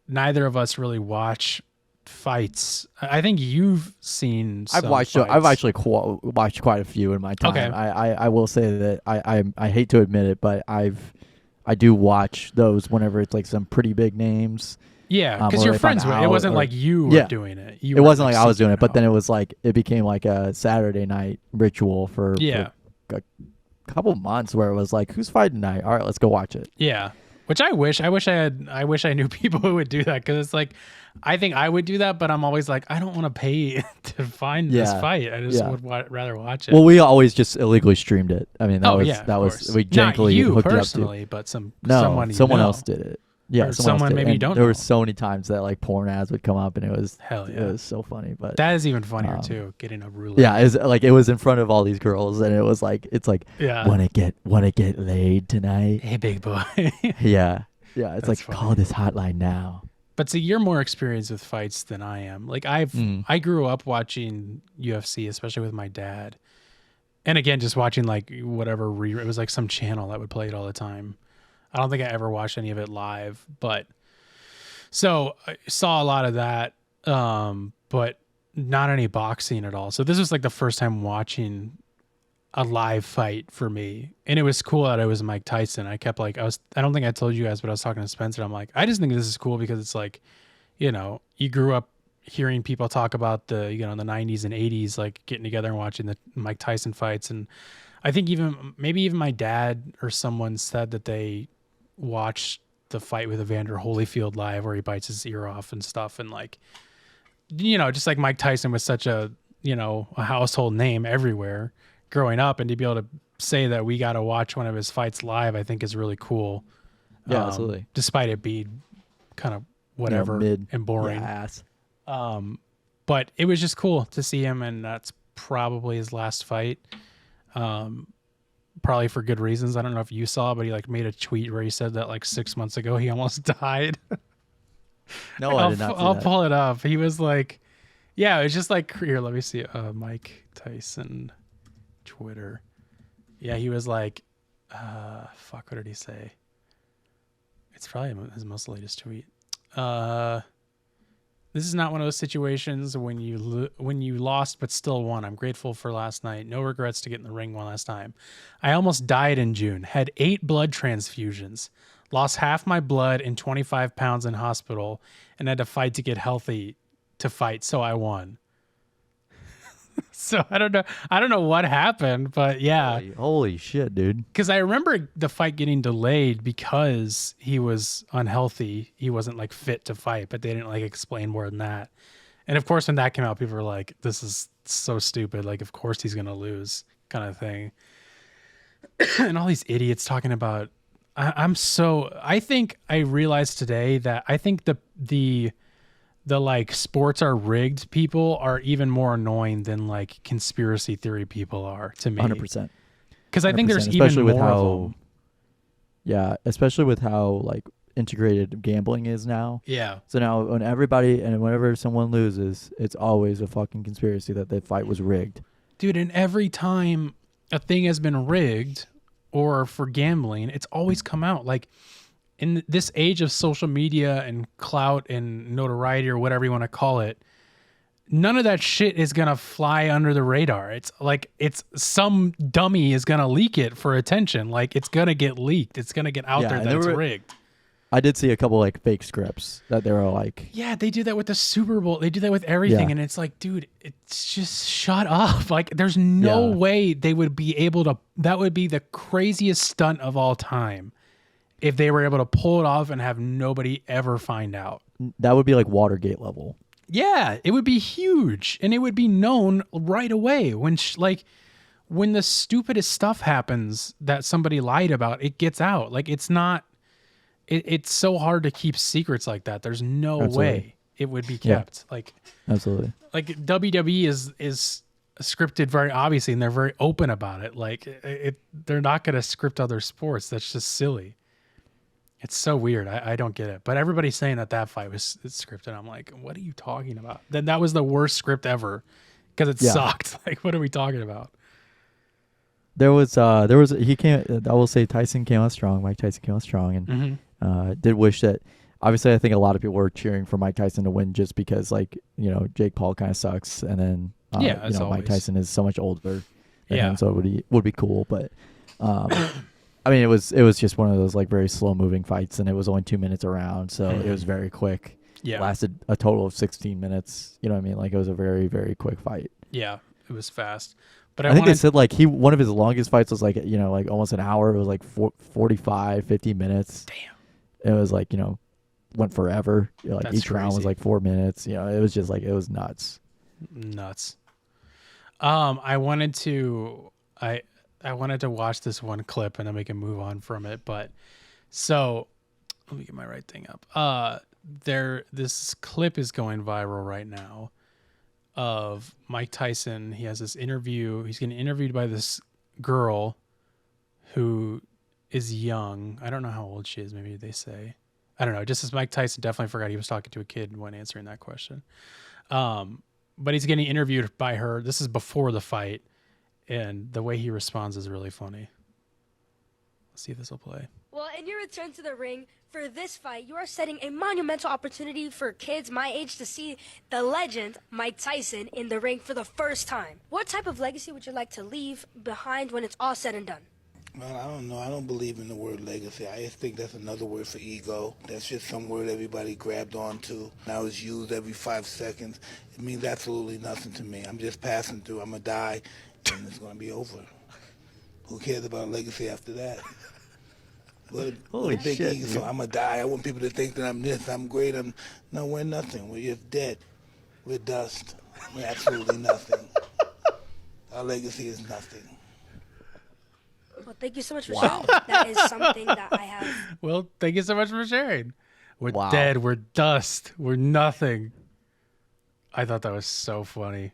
neither of us really watch fights. I think you've seen some I've actually watched quite a few in my time. Okay. I will say that I hate to admit it, but I do watch those whenever it's like some pretty big names. Yeah, because you're friends with it. It wasn't like you were doing it. It wasn't like I was doing it, but then it was like it became like a Saturday night ritual for a couple months where it was like, who's fighting tonight? All right, let's go watch it. Yeah. Which I wish I knew people who would do that, because it's like, I think I would do that, but I'm always like, I don't want to pay to find this fight. I just would rather watch it. Well, we always just illegally streamed it. I mean, that was we jankily not you hooked personally, it up to. but someone else did it. Yeah, someone maybe you don't know. There were so many times that like porn ads would come up, and it was hell yeah. It was so funny. But that is even funnier too. Getting a roulette. Yeah, it was in front of all these girls, and it was like wanna get laid tonight? Hey, big boy. Yeah, it's That's like funny. Call this hotline now. But see, you're more experienced with fights than I am. Like I grew up watching UFC, especially with my dad, and again just watching like whatever it was like some channel that would play it all the time. I don't think I ever watched any of it live, but so I saw a lot of that, but not any boxing at all. So this was like the first time watching a live fight for me. And it was cool that it was Mike Tyson. I kept like, I don't think I told you guys, but I was talking to Spencer. I'm like, I just think this is cool because it's like, you know, you grew up hearing people talk about the 90s and 80s, like getting together and watching the Mike Tyson fights. And I think maybe even my dad or someone said that they watched the fight with Evander Holyfield live where he bites his ear off and stuff. And like, just like Mike Tyson was such a household name everywhere growing up, and to be able to say that we got to watch one of his fights live, I think is really cool. Yeah, absolutely. Despite it being kind of whatever mid and boring. Ass. But it was just cool to see him, and that's probably his last fight. Probably for good reasons. I don't know if you saw, but he like made a tweet where he said that like 6 months ago he almost died. No, I did not see I'll that. pull it up. He was like, yeah, it was just like, here, let me see. Mike Tyson Twitter. Yeah, he was like, what did he say? It's probably his most latest tweet. This is not one of those situations when you lost but still won. I'm grateful for last night. No regrets to get in the ring one last time. I almost died in June. Had 8 blood transfusions. Lost half my blood and 25 pounds in hospital, and had to fight to get healthy to fight, so I won. So I don't know what happened, but yeah. Holy shit, dude. Because I remember the fight getting delayed because he was unhealthy. He wasn't like fit to fight, but they didn't like explain more than that. And of course, when that came out, people were like, this is so stupid. Like, of course he's going to lose, kind of thing. And all these idiots talking about, I think I realized today that I think the like sports are rigged people are even more annoying than like conspiracy theory people are to me. 100%. Because I think there's even more of them. Yeah, especially with how like integrated gambling is now. Yeah. So now whenever someone loses, it's always a fucking conspiracy that the fight was rigged. Dude, and every time a thing has been rigged or for gambling, it's always come out. Like in this age of social media and clout and notoriety or whatever you want to call it, none of that shit is going to fly under the radar. It's like some dummy is going to leak it for attention. Like it's going to get leaked. It's going to get out there that it's rigged. I did see a couple like fake scripts that they were like, yeah, they do that with the Super Bowl. They do that with everything. Yeah. And it's like, dude, it's just shut up. Like there's no way they would be able to, that would be the craziest stunt of all time if they were able to pull it off and have nobody ever find out. That would be like Watergate level. Yeah, it would be huge. And it would be known right away when when the stupidest stuff happens that somebody lied about, it gets out. Like it's not, it's so hard to keep secrets like that. There's no way it would be kept. Yeah. Like absolutely. Like WWE is scripted very obviously, and they're very open about it. Like they're not going to script other sports. That's just silly. It's so weird. I don't get it. But everybody's saying that fight was scripted. I'm like, what are you talking about? Then that was the worst script ever because it sucked. Like, what are we talking about? I will say Tyson came out strong. Mike Tyson came out strong, and did wish that. Obviously, I think a lot of people were cheering for Mike Tyson to win just because, like, you know, Jake Paul kind of sucks, and then Mike Tyson is so much older than him, so it would be cool. But I mean, it was just one of those like very slow moving fights, and it was only 2 minutes around, so it was very quick. Yeah, lasted a total of 16 minutes. You know what I mean? Like it was a very, very quick fight. Yeah, it was fast. But I think they said like one of his longest fights was like, you know, like almost an hour. It was like 45, 50 minutes. Damn. It was like, you know, went forever. You know, like each round was like 4 minutes. You know, it was just like, it was nuts. I wanted to watch this one clip and then we can move on from it. But so let me get my right thing up. This clip is going viral right now of Mike Tyson. He has this interview. He's getting interviewed by this girl who is young. I don't know how old she is. Maybe they say, I don't know. Just as Mike Tyson definitely forgot he was talking to a kid when answering that question. But he's getting interviewed by her. This is before the fight. And the way he responds is really funny. Let's see if this will play. Well, in your return to the ring for this fight, you are setting a monumental opportunity for kids my age to see the legend Mike Tyson in the ring for the first time. What type of legacy would you like to leave behind when it's all said and done? Well, I don't know. I don't believe in the word legacy. I just think that's another word for ego. That's just some word everybody grabbed onto. Now it's used every 5 seconds. It means absolutely nothing to me. I'm just passing through. I'm going to die, and it's going to be over. Who cares about a legacy after that? Holy big shit, ego. So I'm going to die. I want people to think that I'm this, I'm great. No, we're nothing. We're just dead. We're dust. We're absolutely nothing. Our legacy is nothing. Well, thank you so much for sharing. That is something that I have. Well, thank you so much for sharing. We're dead. We're dust. We're nothing. I thought that was so funny.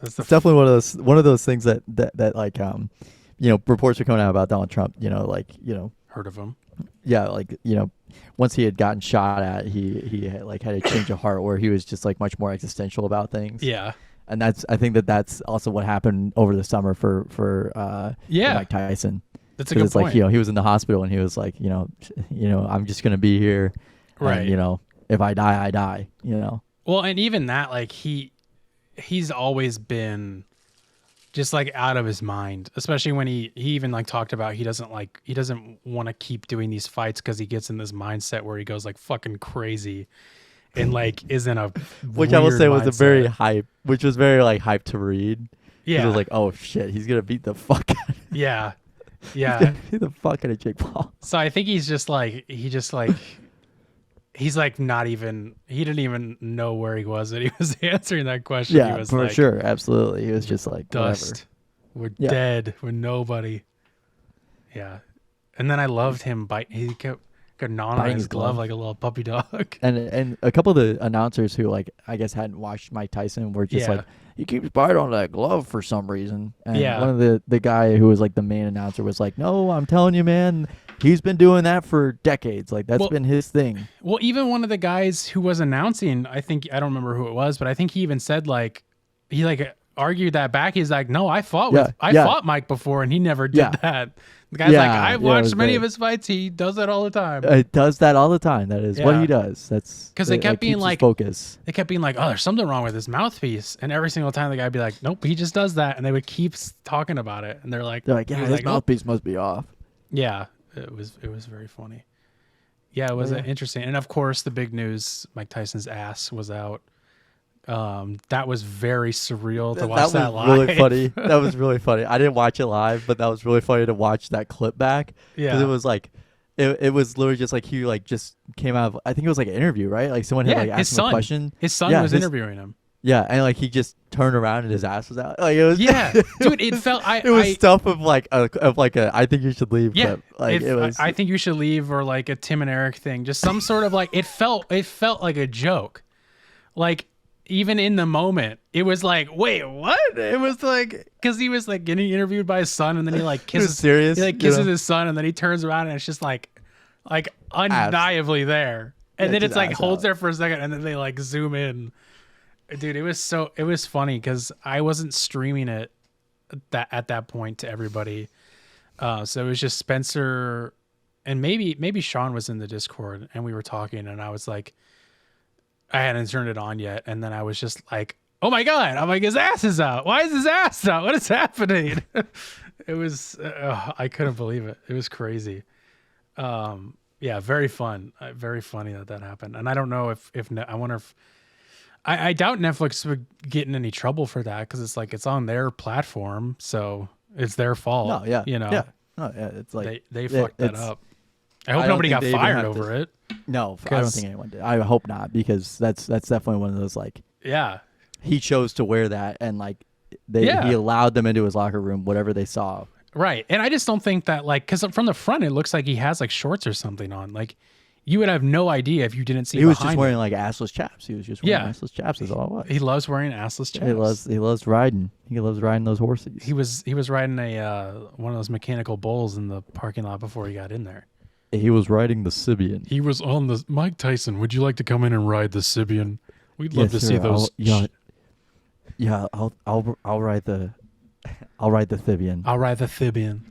It's definitely one of those things that like you know, reports are coming out about Donald Trump. You know, like, you know, heard of him. Yeah, like, you know, once he had gotten shot at, he had, like, had a change of heart where he was just like much more existential about things. Yeah. And I think that's also what happened over the summer for Mike Tyson. That's a good point. Like, you know, he was in the hospital and he was like, you know, I'm just gonna be here, right? And, you know, if I die, I die. You know. Well, and even that, like he's always been just like out of his mind, especially when he even like talked about he doesn't want to keep doing these fights because he gets in this mindset where he goes like fucking crazy. and like is in a which I will say was mindset. a very hype, which was very like hype to read. Yeah. It was like, oh shit, he's gonna beat the fuck out of Yeah. He's Yeah. gonna beat the fuck out of Jake Paul. So I think he's like not even, he didn't even know where he was and he was answering that question. Yeah, he was for like, sure, absolutely. He was just like dust. whatever. We're dead. We're nobody. Yeah. And then I loved him he kept gnawing on his glove like a little puppy dog. And a couple of the announcers who like I guess hadn't watched Mike Tyson were just like, he keeps biting on that glove for some reason. And one of the guy who was like the main announcer was like, no, I'm telling you, man, he's been doing that for decades. Like that's been his thing. Well, even one of the guys who was announcing, I don't remember who it was, but I think he even said like, he like argued that back. He's like, no, I fought Mike before and he never did that. The guy's like, I've watched many of his fights. He does that all the time. It does that all the time. That is what he does. That's because they kept being like, focus. They kept being like, oh, there's something wrong with his mouthpiece. And every single time the guy would be like, nope, he just does that. And they would keep talking about it. And they're like, yeah, his mouthpiece must be off. Yeah, it was very funny. Yeah, it was interesting. And of course, the big news, Mike Tyson's ass was out. That was very surreal to watch that live. Really funny. That was really funny. I didn't watch it live, but that was really funny to watch that clip back. Yeah, because it was like, it was literally just like he like just came out of, I think it was like an interview, right? Like someone had like asked him a question. His son was interviewing him. Yeah, and like he just turned around and his ass was out. Like it was. Yeah, dude, it felt. It was stuff of like a I think you should leave. Yeah, clip. Like it was. I think you should leave, or like a Tim and Eric thing. Just some sort of like it felt like a joke. Like even in the moment, it was like, wait, what? It was like because he was like getting interviewed by his son, and then he like kisses. Serious? He like kisses his son, and then he turns around and it's just like undeniably there. And then it's like holds there for a second, and then they like zoom in. Dude, it was funny because I wasn't streaming it at that point to everybody. So it was just Spencer and maybe Sean was in the Discord and we were talking and I was like, I hadn't turned it on yet. And then I was just like, oh my God, I'm like, his ass is out. Why is his ass out? What is happening? It was, I couldn't believe it. It was crazy. Yeah, very fun. Very funny that happened. And I don't know if I wonder if, I doubt Netflix would get in any trouble for that because it's like it's on their platform, so it's their fault. No, yeah, you know, yeah, no, yeah. It's like they fucked that up. I hope nobody got fired over it. No, I don't think anyone did. I hope not because that's definitely one of those like. Yeah, he chose to wear that and like he allowed them into his locker room, whatever they saw. Right, and I just don't think that like because from the front it looks like he has like shorts or something on like. You would have no idea if you didn't see. He was just wearing like assless chaps. He was just wearing assless chaps. Is all it was. He loves wearing assless chaps. He loves riding. He loves riding those horses. He was riding one of those mechanical bulls in the parking lot before he got in there. He was riding the Sibian. He was on the Mike Tyson. Would you like to come in and ride the Sibian? We'd love to see those. I'll ride the Thibian. I'll ride the Thibian.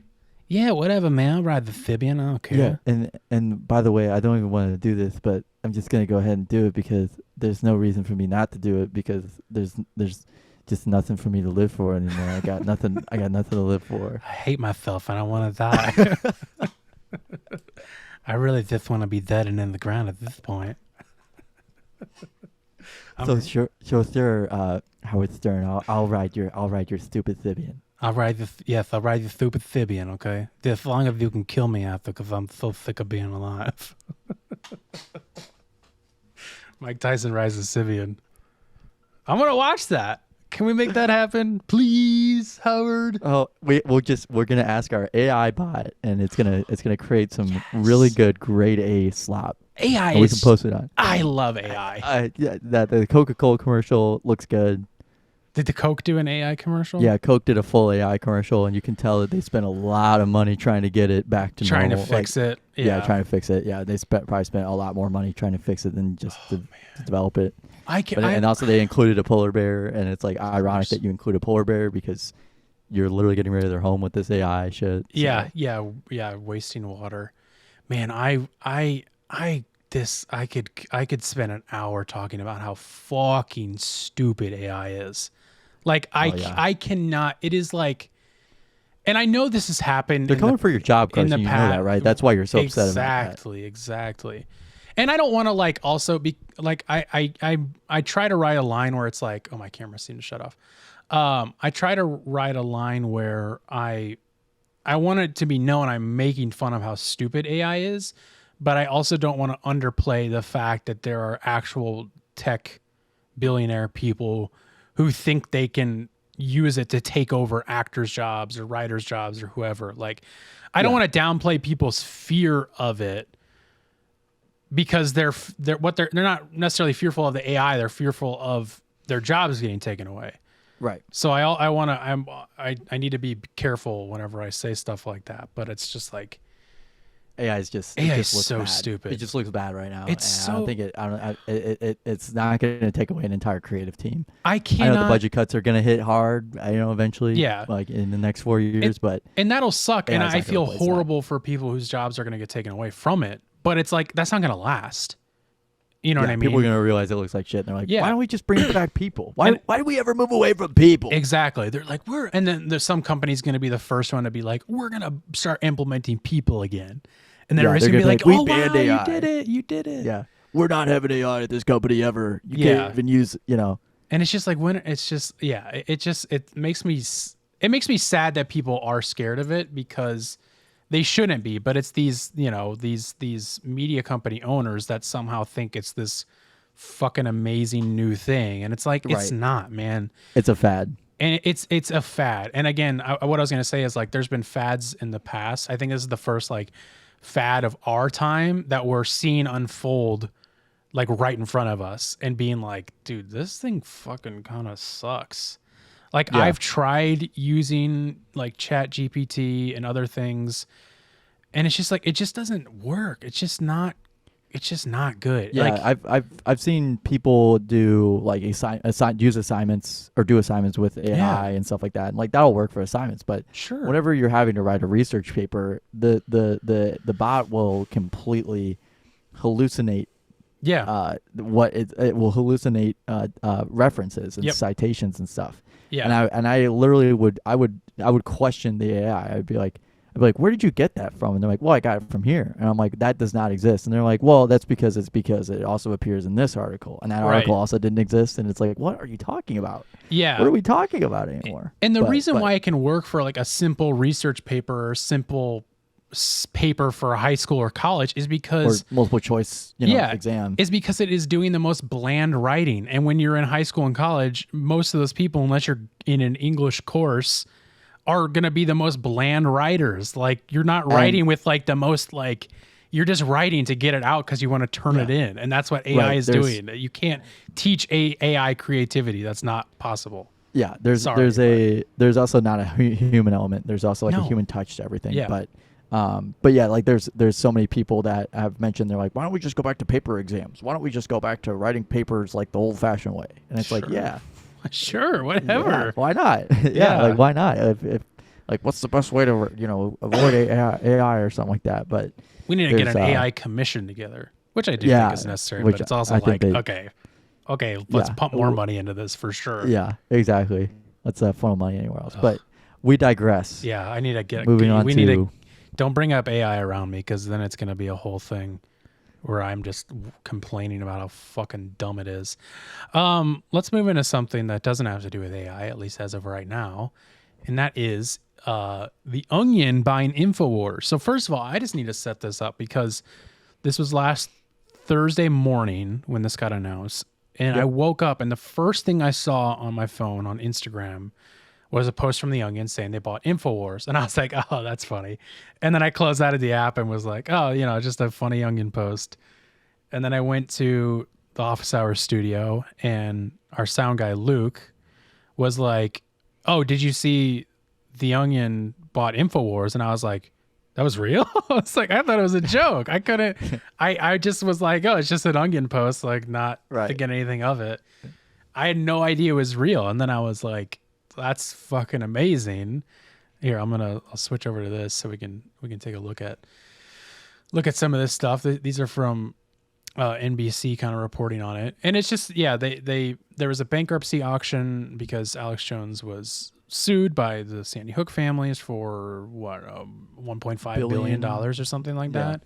Yeah, whatever, man. I'll ride the Thibian. I don't care. Yeah, and by the way, I don't even want to do this, but I'm just gonna go ahead and do it because there's no reason for me not to do it because there's just nothing for me to live for anymore. I got nothing to live for. I hate myself and I want to die. I really just want to be dead and in the ground at this point. Sure, Howard Stern. I'll ride your stupid Thibian. I'll ride the stupid Thibian, okay? As long as you can kill me after, because I'm so sick of being alive. Mike Tyson rides the Sibian. I'm gonna watch that. Can we make that happen, please, Howard? Oh, we're gonna ask our AI bot, and it's gonna create some really good grade A slop. AI, we can post it on. I love AI. That the Coca-Cola commercial looks good. Did the Coke do an AI commercial? Yeah, Coke did a full AI commercial, and you can tell that they spent a lot of money trying to get it back to normal. Trying to fix it. Yeah, trying to fix it. Yeah, they probably spent a lot more money trying to fix it than just to develop it. And also they included a polar bear, and it's like ironic that you include a polar bear because you're literally getting rid of their home with this AI shit. So. Yeah, wasting water. Man, I could spend an hour talking about how fucking stupid AI is. Like I cannot. It is like, and I know this has happened. They're coming for your job, Carson. You know that, right? That's why you're so upset about that. Exactly. And I don't want to like also be like I try to write a line where it's like, oh, my camera seemed to shut off. I try to write a line where I want it to be known I'm making fun of how stupid AI is, but I also don't want to underplay the fact that there are actual tech billionaire people who think they can use it to take over actors' jobs or writers' jobs or whoever. Like, I don't want to downplay people's fear of it. Because they're not necessarily fearful of the AI, they're fearful of their jobs getting taken away. Right. So I need to be careful whenever I say stuff like that. But it's just like AI is just looks so bad. stupid. It just looks bad right now. It's so. I don't think it's not going to take away an entire creative team. I cannot. I know the budget cuts are going to hit hard. Eventually. Yeah. Like in the next 4 years, and that'll suck. AI's And not I gonna feel replace horrible for people whose jobs are going to get taken away from it. But it's like that's not going to last. You know what I mean? People are going to realize it looks like shit. And they're like, Yeah. why don't we just bring back people? Why do we ever move away from people? Exactly. They're like, and then there's some company's going to be the first one to be like, we're going to start implementing people again. And then everybody's going to be like, oh, wow, AI. you did it. Yeah. We're not having AI at this company ever. You can't even use, And it's just like, it makes me sad that people are scared of it because they shouldn't be, but it's these media company owners that somehow think it's this fucking amazing new thing. And it's like, it's not, man. It's a fad. And it's a fad. And again, what I was going to say is like, there's been fads in the past. I think this is the first like fad of our time that we're seeing unfold like right in front of us and being like, dude, this thing fucking kind of sucks. Like I've tried using like Chat GPT and other things, and it's just like it just doesn't work. It's just not good. Yeah, like, I've seen people do like use assignments or do assignments with AI and stuff like that, and like that'll work for assignments. But sure, whenever you're having to write a research paper, the bot will completely hallucinate. Yeah, it will hallucinate references and citations and stuff. Yeah, and I literally would question the AI. I'd be like, where did you get that from? And they're like, well, I got it from here. And I'm like, that does not exist. And they're like, well, that's because it also appears in this article. And that article also didn't exist. And it's like, what are you talking about? Yeah. What are we talking about anymore? And the reason why it can work for like a simple research paper or simple paper for a high school or college is because or multiple choice exam is because it is doing the most bland writing. And when you're in high school and college, most of those people, unless you're in an English course, are going to be the most bland writers. Like you're not writing with like the most like you're just writing to get it out because you want to turn it in. And that's what AI is doing. You can't teach AI creativity. That's not possible. Yeah. There's also not a human element. There's also like a human touch to everything. Yeah. But yeah, like there's so many people that have mentioned they're like, why don't we just go back to paper exams? Why don't we just go back to writing papers like the old fashioned way? And it's like, yeah. Sure, whatever. Yeah, why not? Like why not? If like what's the best way to avoid AI or something like that? But we need to get an AI commission together, which I do think is necessary. But it's also like okay, let's pump more money into this for sure. Yeah, exactly. Let's funnel money anywhere else. But we digress. Yeah, I need to get moving on. Don't bring up AI around me because then it's going to be a whole thing where I'm just complaining about how fucking dumb it is. Let's move into something that doesn't have to do with AI, at least as of right now. And that is The Onion buying Infowars. So first of all, I just need to set this up because this was last Thursday morning when this got announced. And I woke up and the first thing I saw on my phone on Instagram was a post from The Onion saying they bought Infowars. And I was like, oh, that's funny. And then I closed out of the app and was like, oh, just a funny Onion post. And then I went to the Office Hours studio and our sound guy, Luke, was like, oh, did you see The Onion bought Infowars? And I was like, that was real? I was like, I thought it was a joke. I couldn't, I just was like, oh, it's just an Onion post, like not thinking anything of it. I had no idea it was real. And then I was like, that's fucking amazing. Here, I'll switch over to this so we can take a look at some of this stuff. These are from NBC kind of reporting on it. And it's just, there was a bankruptcy auction because Alex Jones was sued by the Sandy Hook families for $1.5 billion or something like that.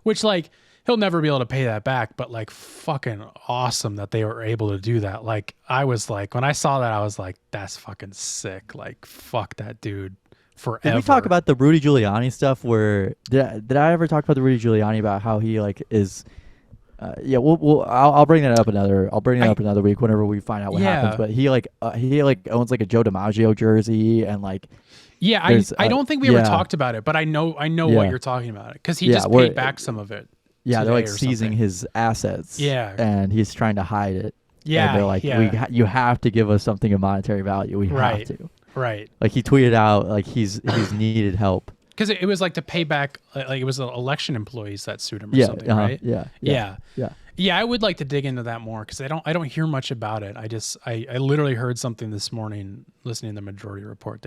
Which, like, he'll never be able to pay that back, but like fucking awesome that they were able to do that. Like I was like, when I saw that, I was like, that's fucking sick. Like fuck that dude forever. Did we talk about the Rudy Giuliani stuff where, did I ever talk about the Rudy Giuliani about how he like is, I'll bring that up another week whenever we find out what happens. But he owns like a Joe DiMaggio jersey and like. Yeah, I don't think we ever talked about it, but I know what you're talking about, because he just paid back some of it. Yeah, they're like seizing his assets. Yeah, and he's trying to hide it. Yeah, and they're like, you have to give us something of monetary value. We have to. Right. Like he tweeted out like he's needed help. Because it was like to pay back, like it was the election employees that sued him or something, right? Yeah. Yeah, I would like to dig into that more, because I don't hear much about it. I literally heard something this morning listening to the Majority Report.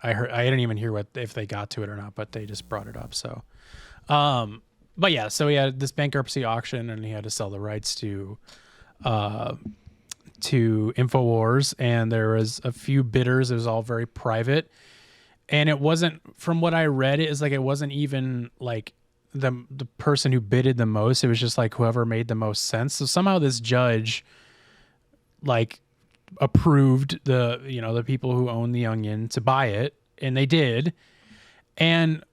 I didn't even hear if they got to it or not, but they just brought it up. So, but yeah, so he had this bankruptcy auction and he had to sell the rights to Infowars, and there was a few bidders. It was all very private, and it wasn't, from what I read, it wasn't even like the person who bidded the most. It was just like whoever made the most sense. So somehow this judge like approved the people who own the Onion to buy it, and they did. And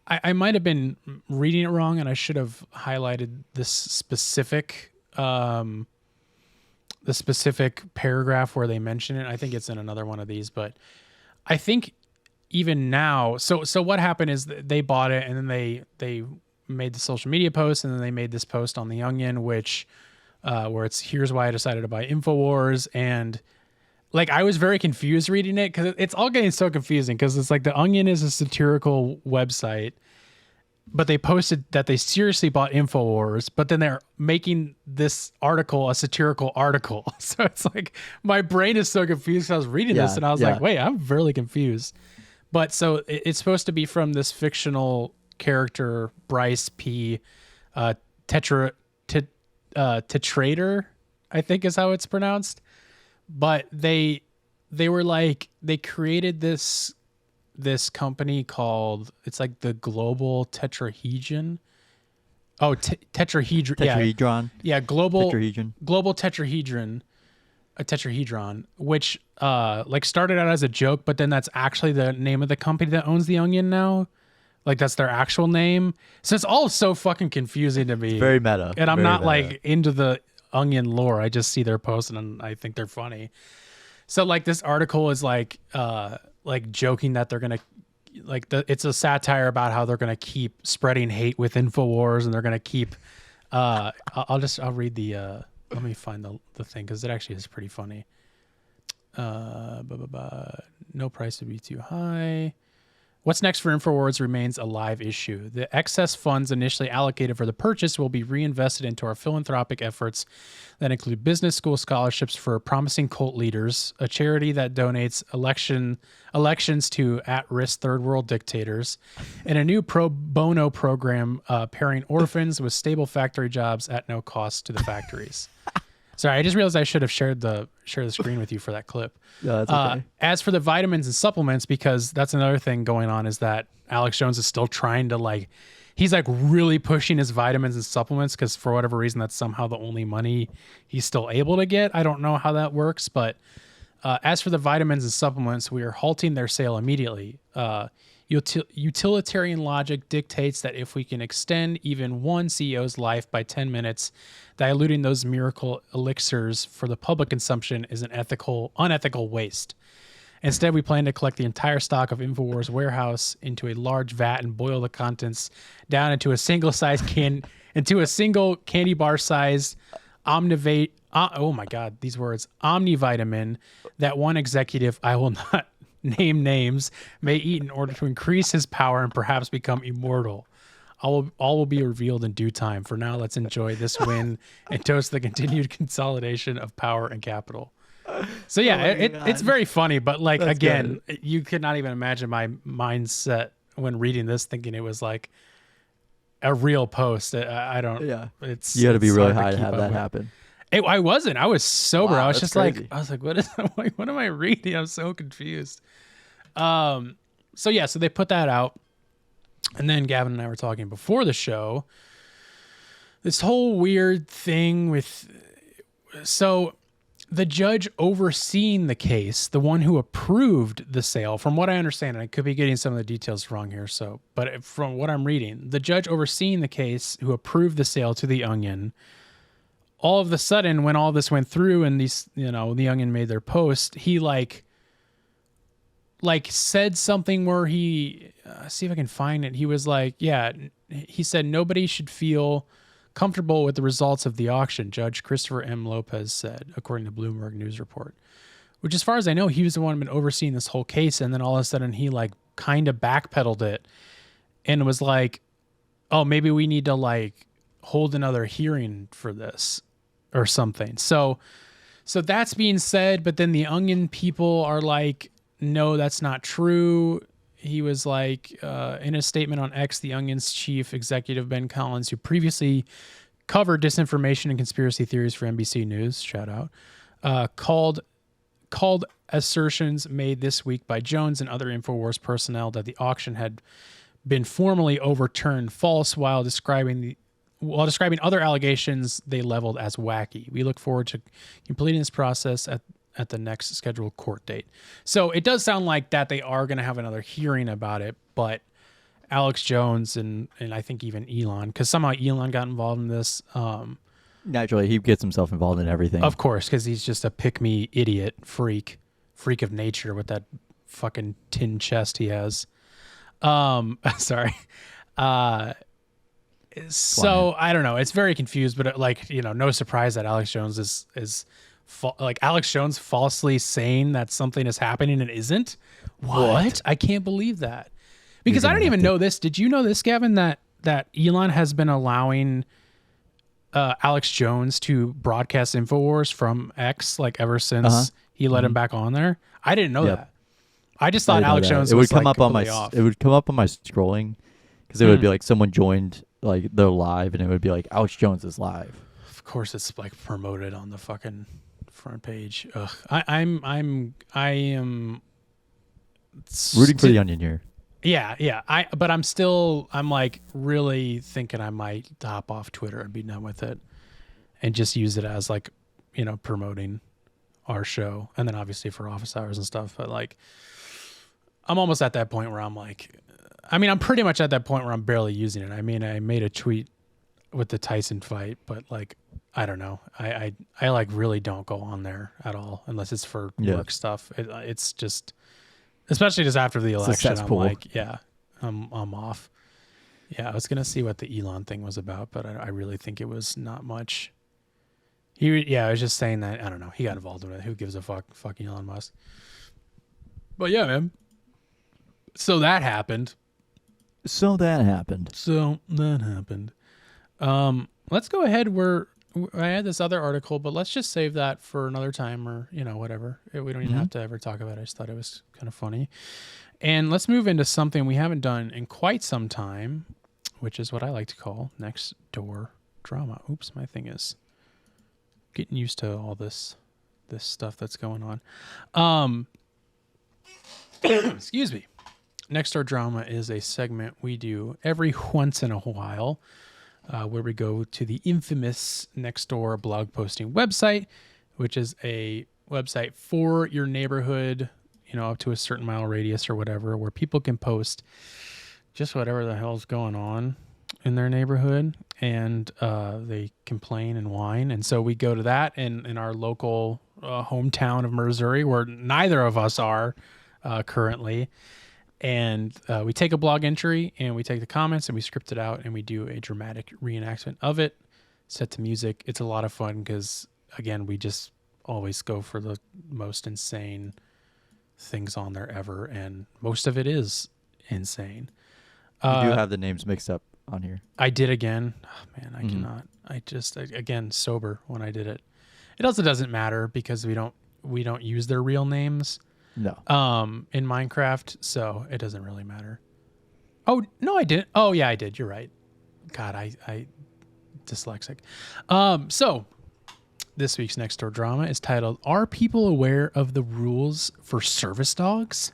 I might have been reading it wrong, and I should have highlighted this specific the specific paragraph where they mention it. I think it's in another one of these, but I think even now, so what happened is they bought it, and then they made the social media post, and then they made this post on the Onion, which where it's, here's why I decided to buy Infowars. And like, I was very confused reading it, because it's all getting so confusing, because it's like the Onion is a satirical website, but they posted that they seriously bought Infowars, but then they're making this article a satirical article. So it's like, my brain is so confused. I was reading this and I was like, wait, I'm really confused. But so it's supposed to be from this fictional character, Bryce P. Tetrader, I think is how it's pronounced. But they were like, they created this company called, it's like the Global Tetrahedron. Oh, Tetrahedron. Yeah, Global Tetrahedron. A tetrahedron, which like started out as a joke, but then that's actually the name of the company that owns the Onion now. Like that's their actual name. So it's all so fucking confusing to me. It's very meta. And I'm not like into the Onion lore. I just see their posts and I think they're funny. So like this article is like joking that they're gonna it's a satire about how they're gonna keep spreading hate with Infowars, and they're gonna keep I'll read the let me find the thing, because it actually is pretty funny. No price would be too high. What's next for Infowars remains a live issue. The excess funds initially allocated for the purchase will be reinvested into our philanthropic efforts that include business school scholarships for promising cult leaders, a charity that donates elections to at-risk third world dictators, and a new pro bono program pairing orphans with stable factory jobs at no cost to the factories. Sorry, I just realized I should have shared the screen with you for that clip. No, that's okay. As for the vitamins and supplements, because that's another thing going on, is that Alex Jones is still trying to he's really pushing his vitamins and supplements, because for whatever reason, that's somehow the only money he's still able to get. I don't know how that works, but as for the vitamins and supplements, we are halting their sale immediately. Utilitarian logic dictates that if we can extend even one CEO's life by 10 minutes, diluting those miracle elixirs for the public consumption is an unethical waste. Instead, we plan to collect the entire stock of Infowars warehouse into a large vat and boil the contents down into a single candy bar size omnivitamin that one executive, I will not name names, may eat in order to increase his power and perhaps become immortal. All will be revealed in due time. For now, let's enjoy this win and toast the continued consolidation of power and capital. So yeah, it's very funny, but that's again, good. You could not even imagine my mindset when reading this, thinking it was like a real post. I don't. Yeah, you got to be really high to have that happen. I wasn't. I was sober. Wow, I was just crazy. what am I reading? I'm so confused. So they put that out, and then Gavin and I were talking before the show, this whole weird thing with, so the judge overseeing the case, the one who approved the sale, from what I understand, and I could be getting some of the details wrong here, but from what I'm reading, the judge overseeing the case who approved the sale to the Onion, all of a sudden, when all this went through and these, the Onion made their post, he like said something where he, see if I can find it. He was like, he said nobody should feel comfortable with the results of the auction, Judge Christopher M. Lopez said, according to Bloomberg News Report. Which, as far as I know, he was the one who had been overseeing this whole case, and then all of a sudden he like kind of backpedaled it and was like, oh, maybe we need to like hold another hearing for this or something. So that's being said, but then the Onion people are like, no, that's not true. He was like, in a statement on X, the Onion's chief executive, Ben Collins, who previously covered disinformation and conspiracy theories for NBC News, shout out, called assertions made this week by Jones and other Infowars personnel that the auction had been formally overturned false while describing other allegations they leveled as wacky. We look forward to completing this process at the next scheduled court date. So it does sound like that they are going to have another hearing about it, but Alex Jones and I think even Elon, because somehow Elon got involved in this. Naturally, he gets himself involved in everything. Of course, because he's just a pick-me idiot freak of nature with that fucking tin chest he has. Sorry. So I don't know. It's very confused, but no surprise that Alex Jones is Alex Jones falsely saying that something is happening and isn't. What? I can't believe that. Because I don't even know this. Did you know this, Gavin, that Elon has been allowing Alex Jones to broadcast Infowars from X ever since he let him back on there? I didn't know that. I just thought Alex Jones was come up on my off. It would come up on my scrolling because it would be like someone joined they're live and it would be like Alex Jones is live. Of course, it's like promoted on the fucking front page. Ugh. I am rooting for the Onion here. Yeah. I'm like really thinking I might hop off Twitter and be done with it and just use it as promoting our show. And then obviously for office hours and stuff. But I'm almost at that point where I'm pretty much at that point where I'm barely using it. I mean, I made a tweet with the Tyson fight, but I don't know. I really don't go on there at all unless it's for work stuff. It's just, especially just after the election, I'm like, I'm off. Yeah, I was gonna see what the Elon thing was about, but I really think it was not much. I was just saying that I don't know. He got involved in it. Who gives a fuck? Fucking Elon Musk. But yeah, man. So that happened. Let's go ahead. I had this other article, but let's just save that for another time or, whatever. We don't even have to ever talk about it. I just thought it was kind of funny. And let's move into something we haven't done in quite some time, which is what I like to call Nextdoor Drama. Oops, my thing is getting used to all this stuff that's going on. Excuse me. Nextdoor Drama is a segment we do every once in a while, where we go to the infamous Nextdoor blog posting website, which is a website for your neighborhood, up to a certain mile radius or whatever, where people can post just whatever the hell's going on in their neighborhood, and they complain and whine. And so we go to that in our local hometown of Missouri, where neither of us are currently. And we take a blog entry and we take the comments and we script it out and we do a dramatic reenactment of it set to music. It's a lot of fun because, again, we just always go for the most insane things on there ever. And most of it is insane. You do have the names mixed up on here. I did again. Oh, man, I cannot. Again, sober when I did it. It also doesn't matter because we don't use their real names. No. In Minecraft, so it doesn't really matter. Oh, no, I didn't. Oh, yeah, I did. You're right. God, I dyslexic. So this week's Nextdoor Drama is titled, Are People Aware of the Rules for Service Dogs?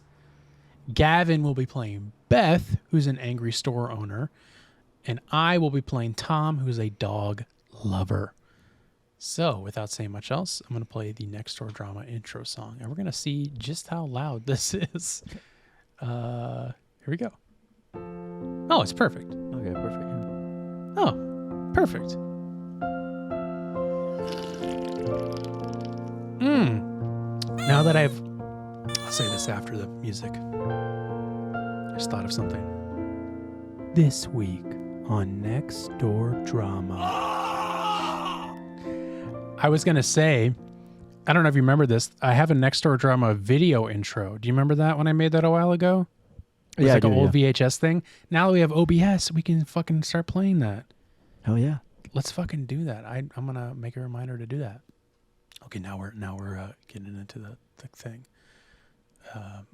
Gavin will be playing Beth, who's an angry store owner, and I will be playing Tom, who's a dog lover. So, without saying much else, I'm going to play the Nextdoor Drama intro song, and we're going to see just how loud this is. Here we go. Oh, it's perfect. Okay, perfect. Oh, perfect. Now that I'll say this after the music. I just thought of something. This week on Nextdoor Drama. I was going to say, I don't know if you remember this. I have a Nextdoor Drama video intro. Do you remember that when I made that a while ago? It was like an old VHS thing. Now that we have OBS, we can fucking start playing that. Oh yeah. Let's fucking do that. I'm going to make a reminder to do that. Okay, now we're getting into the thing. Here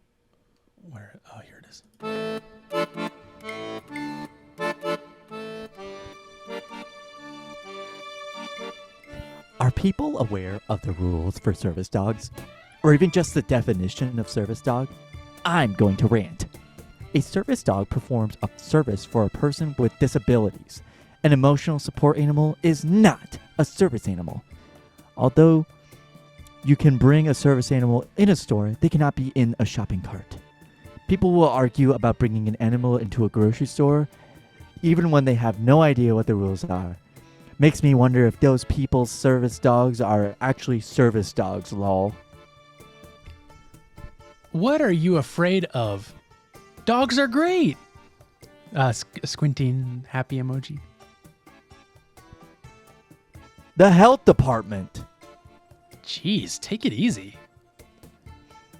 it is. Are people aware of the rules for service dogs? Or even just the definition of service dog? I'm going to rant. A service dog performs a service for a person with disabilities. An emotional support animal is not a service animal. Although you can bring a service animal in a store, they cannot be in a shopping cart. People will argue about bringing an animal into a grocery store, even when they have no idea what the rules are. Makes me wonder if those people's service dogs are actually service dogs, lol. What are you afraid of? Dogs are great. Squinting happy emoji. The health department. Jeez, take it easy.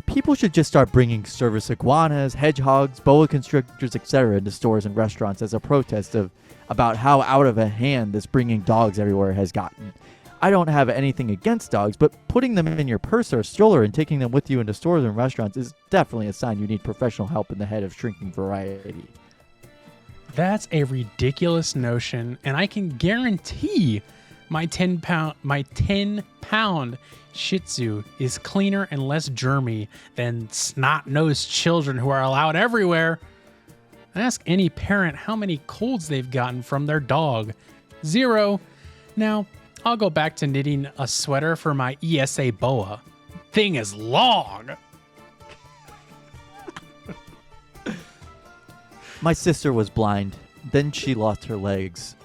People should just start bringing service iguanas, hedgehogs, boa constrictors, etc. into stores and restaurants as a protest about how out of hand this bringing dogs everywhere has gotten. I don't have anything against dogs, but putting them in your purse or stroller and taking them with you into stores and restaurants is definitely a sign you need professional help in the head of shrinking variety. That's a ridiculous notion, and I can guarantee my 10-pound Shih Tzu is cleaner and less germy than snot-nosed children who are allowed everywhere. Ask any parent how many colds they've gotten from their dog. 0. Now, I'll go back to knitting a sweater for my ESA boa. Thing is long. My sister was blind, then she lost her legs,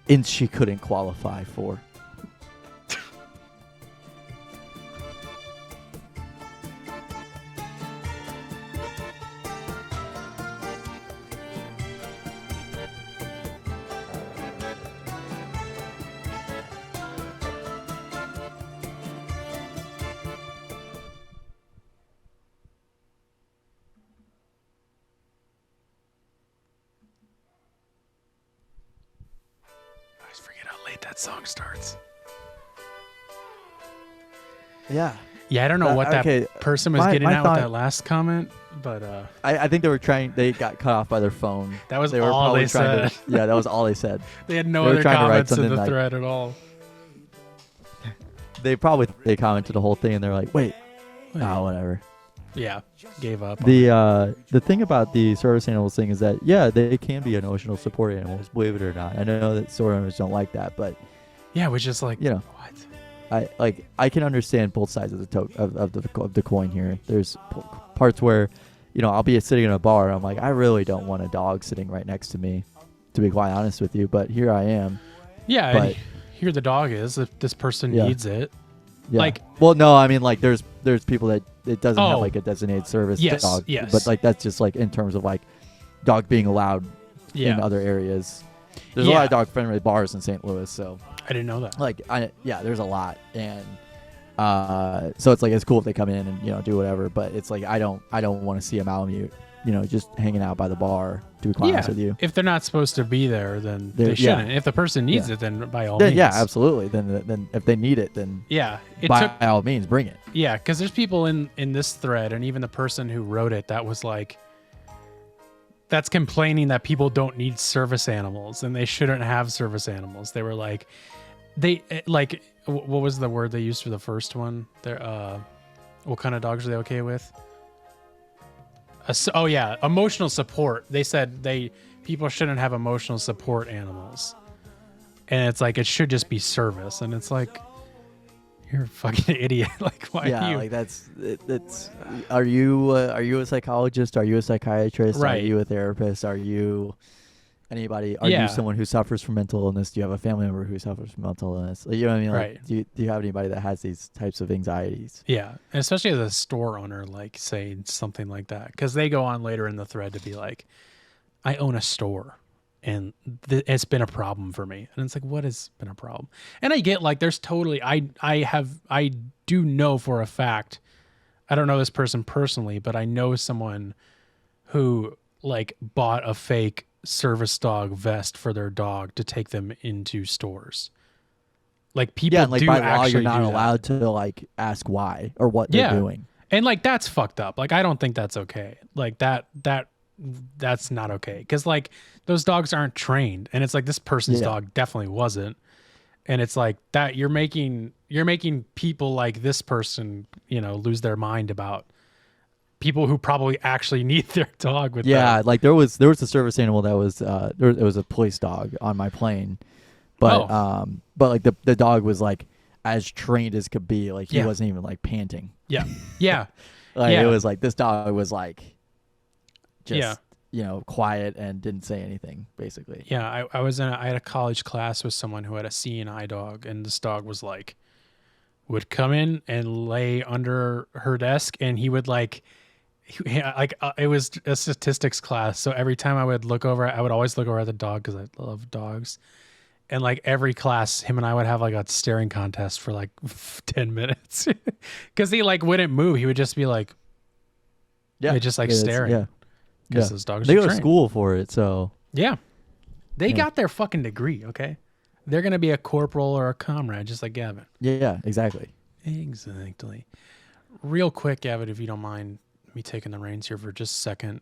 and she couldn't qualify for. That song starts. Yeah. Yeah, I don't know what that person was getting at with that last comment, but I think they got cut off by their phone. That was all they said. Yeah, that was all they said. They had no other comments in the thread at all. They commented the whole thing and they're like, wait. Whatever. Yeah, gave up. The thing about the service animals thing is that, yeah, they can be emotional support animals, believe it or not. I know that store owners don't like that, but yeah, which is like, what? I can understand both sides of the coin here. There's parts where, I'll be sitting in a bar and I'm like, I really don't want a dog sitting right next to me, to be quite honest with you, but here I am. Yeah, but here the dog is. If this person needs it. Yeah. There's people that it doesn't have like a designated service dog. Yes. But that's just like in terms of like dog being allowed in other areas. There's a lot of dog friendly bars in St. Louis, so I didn't know that. There's a lot, and so it's like it's cool if they come in and do whatever. But it's like I don't want to see a Malamute, just hanging out by the bar. To be quite honest with you, if they're not supposed to be there, then they shouldn't. If the person needs it, then by all means. Yeah, absolutely. Then if they need it, then by all means, bring it. Yeah, because there's people in this thread, and even the person who wrote it, that was like, that's complaining that people don't need service animals and they shouldn't have service animals. They were like, what was the word they used for the first one? What kind of dogs are they okay with? Emotional support. They said people shouldn't have emotional support animals. And it's like, it should just be service. And it's like, you're a fucking idiot. Like, why yeah, you? like that's are you a psychologist? Are you a psychiatrist? Right. Are you a therapist? Are you anybody? Are Yeah. you someone who suffers from mental illness? Do you have a family member who suffers from mental illness? Like, you know what I mean? Like, Right. do you have anybody that has these types of anxieties? Yeah. And especially as a store owner, like saying something like that. Because they go on later in the thread to be like, I own a store. And it's been a problem for me. And it's like, what has been a problem? And I get like, there's totally, I do know for a fact, I don't know this person personally, but I know someone who like bought a fake service dog vest for their dog to take them into stores. Like people Yeah, and like do by law, actually you're not do that. allowed to like ask why or what they're doing. And like, that's fucked up. Like, I don't think that's okay. Like that's not okay. Cause like those dogs aren't trained, and it's like this person's dog definitely wasn't. And it's like that you're making people like this person, you know, lose their mind about people who probably actually need their dog with them. Like there was a service animal that was it was a police dog on my plane, but like the dog was like as trained as could be. Like he wasn't even like panting. Yeah. It was like this dog was like just you know, quiet and didn't say anything basically. Yeah, I had a college class with someone who had a CNI dog, and this dog was like would come in and lay under her desk, and he would like it was a statistics class, so every time I would always look over at the dog because I love dogs. And like every class, him and I would have like a staring contest for like 10 minutes because he like wouldn't move. He would just be like, just like staring. Yeah. Because those dogs they are go to trained. school for it, so Yeah. They got their fucking degree, okay? They're going to be a corporal or a comrade, just like Gavin. yeah, exactly. Exactly. Real quick, Gavin, if you don't mind me taking the reins here for just a second.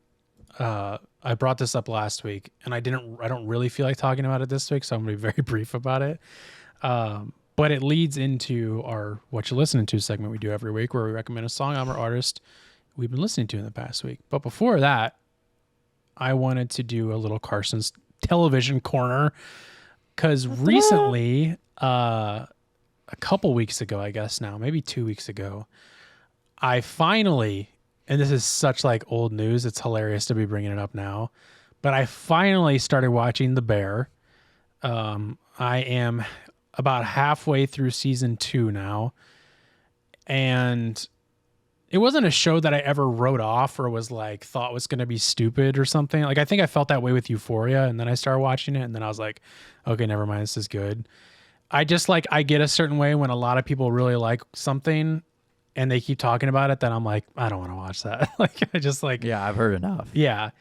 I brought this up last week, and I don't really feel like talking about it this week, so I'm going to be very brief about it. But it leads into our Whatcha Listening To segment we do every week, where we recommend a song, album, or artist we've been listening to in the past week. But before that, I wanted to do a little Carson's television corner, because recently, a couple weeks ago, I guess now, maybe 2 weeks ago, I finally, and this is such like old news, it's hilarious to be bringing it up now, but I finally started watching The Bear. I am about halfway through season 2 now, and it wasn't a show that I ever wrote off or was like thought was going to be stupid or something. Like I think I felt that way with Euphoria, and then I started watching it, and then I was like, okay, never mind, this is good. I just like, I get a certain way when a lot of people really like something and they keep talking about it, then I'm like, I don't want to watch that. Like I just like, Yeah, I've heard enough. yeah.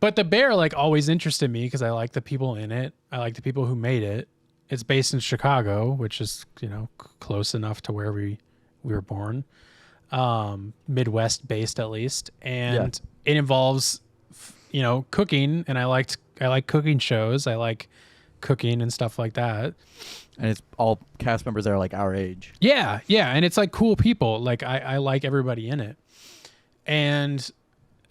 But The Bear like always interested me because I like the people in it. I like the people who made it. It's based in Chicago, which is, you know, close enough to where we were born. Midwest based at least. And it involves, you know, cooking, and I like cooking shows. I like cooking and stuff like that. And it's all cast members that are like our age. Yeah, and it's like cool people. Like I like everybody in it. And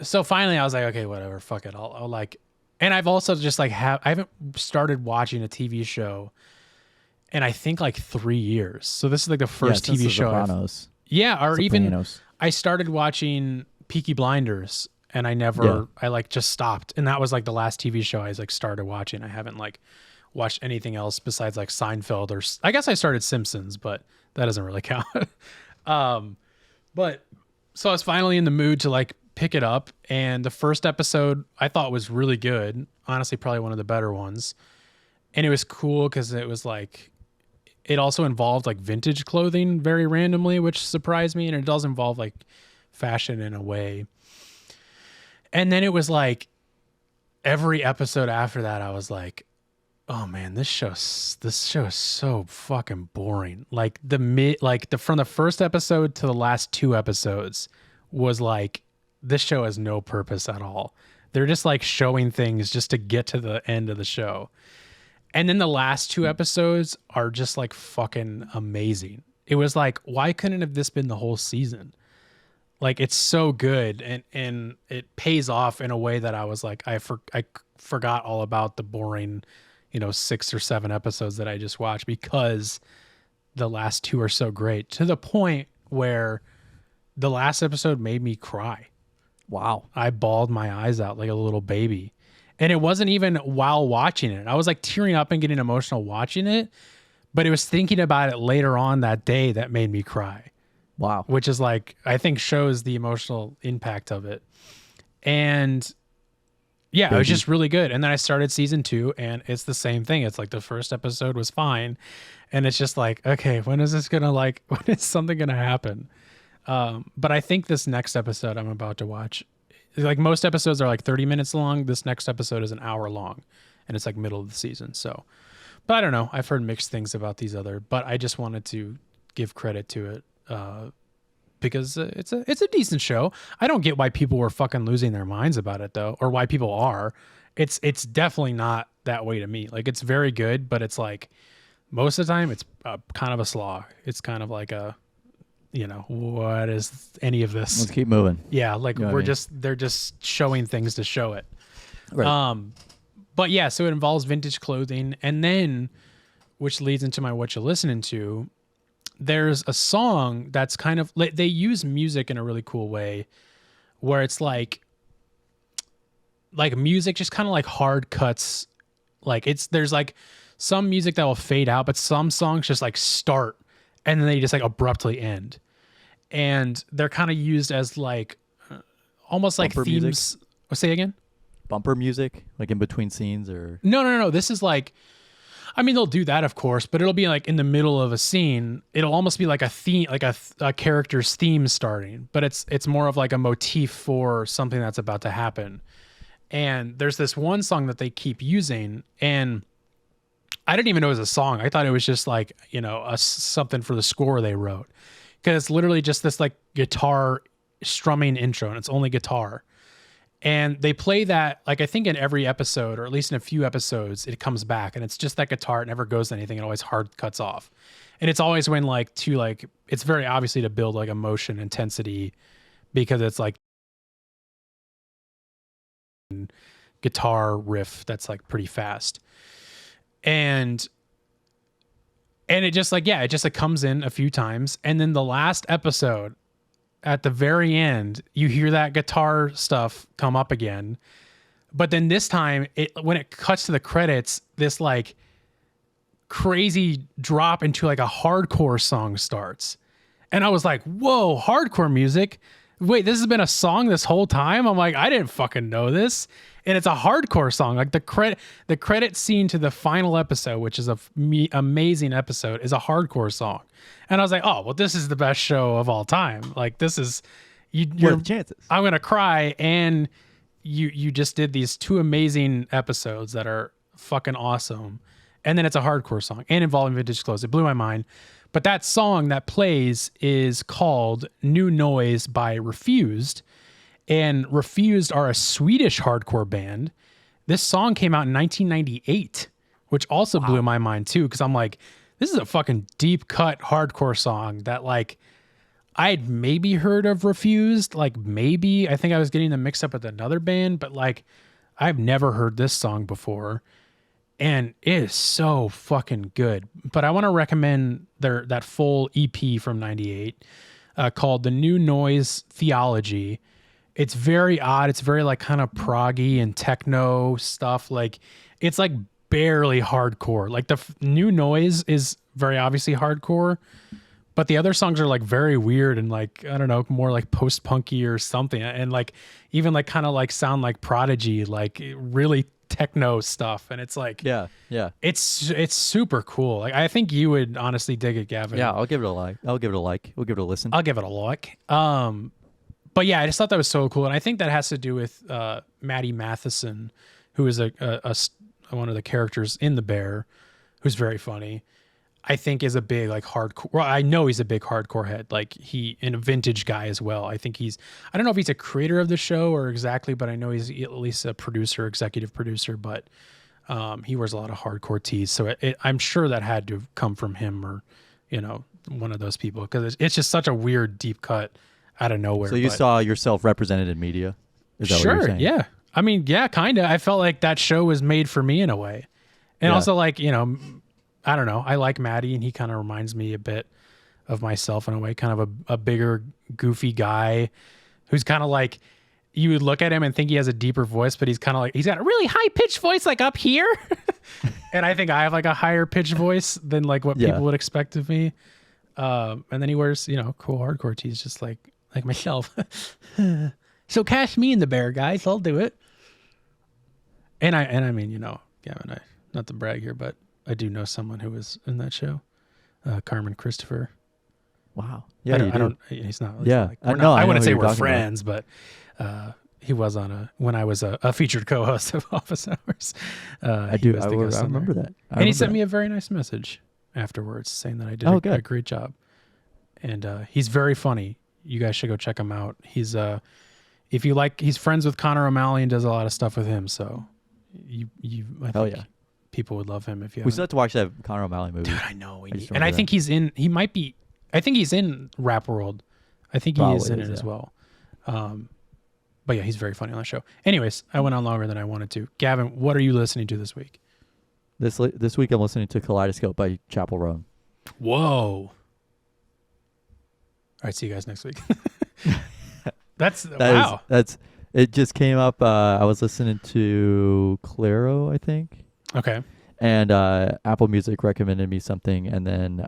so finally I was like, okay, whatever, fuck it. I'll like, and I've also just like I haven't started watching a TV show in I think like 3 years. So this is like the first since TV The show. Sopranos. Or even Sopranos. I started watching Peaky Blinders, and I like just stopped. And that was like the last TV show I like started watching. I haven't like watched anything else besides like Seinfeld, or I guess I started Simpsons, but that doesn't really count. But so I was finally in the mood to like pick it up, and the first episode I thought was really good. Honestly, probably one of the better ones. And it was cool because it was like, it also involved like vintage clothing very randomly, which surprised me. And it does involve like fashion in a way. And then it was like every episode after that, I was like, oh man, this show is so fucking boring. Like from the first episode to the last 2 episodes was like, this show has no purpose at all. They're just like showing things just to get to the end of the show. And then the last 2 episodes are just like fucking amazing. It was like, why couldn't have this been the whole season? Like, it's so good, and it pays off in a way that I was like, I forgot all about the boring, 6 or 7 episodes that I just watched because the last 2 are so great, to the point where the last episode made me cry. Wow. I bawled my eyes out like a little baby. And it wasn't even while watching it. I was like tearing up and getting emotional watching it, but it was thinking about it later on that day that made me cry. Wow. Which is like, I think shows the emotional impact of it. And yeah, it was just really good. And then I started season 2 and it's the same thing. It's like the first episode was fine. And it's just like, okay, when is something going to happen? But I think this next episode I'm about to watch, like most episodes are like 30 minutes long. This next episode is an hour long and it's like middle of the season. So, but I don't know. I've heard mixed things about these but I just wanted to give credit to it. Because it's a decent show. I don't get why people were fucking losing their minds about it though, or why people are. It's definitely not that way to me. Like it's very good, but it's like most of the time it's kind of a slog. It's kind of like a, what is any of this? Let's keep moving. Yeah, like they're just showing things to show it. Right. But yeah, so it involves vintage clothing, and then, which leads into my Whatcha Listening To. There's a song that's kind of like, they use music in a really cool way where it's like music just kind of like hard cuts. Like there's like some music that will fade out, but some songs just like start and then they just like abruptly end. And they're kind of used as like almost like bumper themes. Music? Say again? Bumper music, like in between scenes or? No. This is like, I mean, they'll do that, of course, but it'll be like in the middle of a scene. It'll almost be like a theme, like a character's theme starting, but it's more of like a motif for something that's about to happen. And there's this one song that they keep using, and I didn't even know it was a song. I thought it was just like, something for the score they wrote, because it's literally just this like guitar strumming intro, and it's only guitar. And they play that, like, I think in every episode, or at least in a few episodes, it comes back and it's just that guitar. It never goes to anything. It always hard cuts off. And it's always when it's very obviously to build like emotion, intensity, because it's like guitar riff that's like pretty fast. And it just like, yeah, it just like comes in a few times. And then the last episode, at the very end, you hear that guitar stuff come up again. But then this time, when it cuts to the credits, this like crazy drop into like a hardcore song starts. And I was like, whoa, hardcore music? Wait, this has been a song this whole time? I'm like, I didn't fucking know this. And it's a hardcore song. Like the credit scene to the final episode, which is amazing episode, is a hardcore song. And I was like, oh, well, this is the best show of all time. Like this is, what are the chances? I'm going to cry. And you just did these 2 amazing episodes that are fucking awesome. And then it's a hardcore song and involving vintage clothes. It blew my mind. But that song that plays is called New Noise by Refused. And Refused are a Swedish hardcore band. This song came out in 1998, which also blew my mind too, because I'm like, this is a fucking deep cut hardcore song that like I'd maybe heard of Refused, like maybe. I think I was getting them mixed up with another band, but like I've never heard this song before. And it is so fucking good. But I want to recommend that full EP from 98 called The New Noise Theology. It's very odd. It's very like kind of proggy and techno stuff. Like it's like barely hardcore. Like the New Noise is very obviously hardcore, but the other songs are like very weird and like, I don't know, more like post-punky or something. And like even like kind of like sound like Prodigy, like really techno stuff. And it's like, yeah, it's super cool. Like I think you would honestly dig it, Gavin. Yeah, I'll give it a like. We'll give it a listen. I'll give it a like. But yeah, I just thought that was so cool. And I think that has to do with Maddie Matheson, who is a one of the characters in The Bear, who's very funny. I think is a big like hardcore. Well, I know he's a big hardcore head. Like and a vintage guy as well. I think I don't know if he's a creator of the show or exactly, but I know he's at least a producer, executive producer. But he wears a lot of hardcore tees, so I'm sure that had to come from him or one of those people, because it's just such a weird deep cut out of nowhere. So you saw yourself represented in media? Is that what you're saying? Yeah. I mean, yeah, kind of. I felt like that show was made for me in a way. And also, like, you know, I don't know. I like Maddie, and he kind of reminds me a bit of myself in a way, kind of a bigger, goofy guy who's kind of like, you would look at him and think he has a deeper voice, but he's kind of like, he's got a really high pitched voice, like up here. And I think I have like a higher pitched voice than like what people would expect of me. And then he wears, you know, cool hardcore tees, just like myself. So cast me in the bear, guys. I'll do it. And I mean, you know, Gavin, not to brag here, but I do know someone who was in that show, Carmen Christopher. Wow. Yeah, he's not. Yeah. I wouldn't say we're friends, but he was on when I was a featured co-host of Office Hours. I remember that. And he sent me a very nice message afterwards saying that I did a great job. And he's very funny. You guys should go check him out. He's if you like, he's friends with Connor O'Malley and does a lot of stuff with him. So I think people would love him if you. We still have to watch that Connor O'Malley movie. Dude, I know. I think he's in. He might be. I think he's in Rap World. I think he is in it as well. But yeah, he's very funny on the show. Anyways, I went on longer than I wanted to. Gavin, what are you listening to this week? This week I'm listening to Kaleidoscope by Chapel Roan. Whoa. All right, see you guys next week. Wow. It just came up. I was listening to Claro, I think. Okay. And Apple Music recommended me something, and then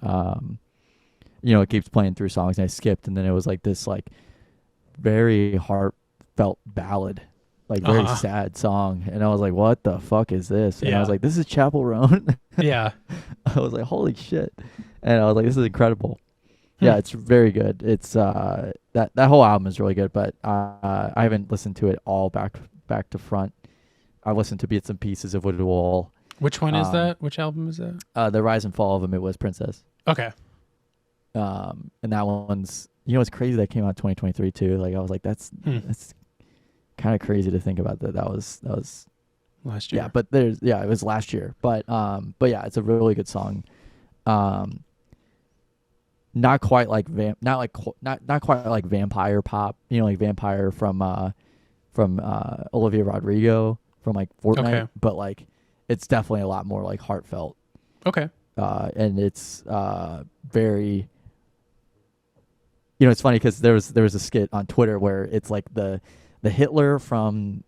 you know, it keeps playing through songs, and I skipped, and then it was like this like very heartfelt ballad, like very sad song, and I was like, what the fuck is this? And I was like, this is Chapel Roan. Yeah. I was like, holy shit. And I was like, this is incredible. Yeah, it's very good. It's that whole album is really good, but I haven't listened to it all back to front. I listened to bits and pieces of it all. Which one is that? Which album is that? The Rise and Fall of Them. It was Princess. Okay. And that one's, you know, it's crazy that came out 2023 too. Like I was like, that's kind of crazy to think about that. That was last year. Yeah, but it was last year. But yeah, it's a really good song. Not quite like not quite like vampire pop, you know, like Vampire from Olivia Rodrigo from like Fortnite, but like it's definitely a lot more like heartfelt. Okay. And it's very, you know, it's funny because there was a skit on Twitter where it's like the Hitler from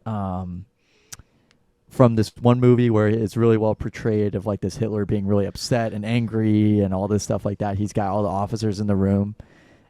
this one movie where it's really well portrayed of like this Hitler being really upset and angry and all this stuff like that. He's got all the officers in the room,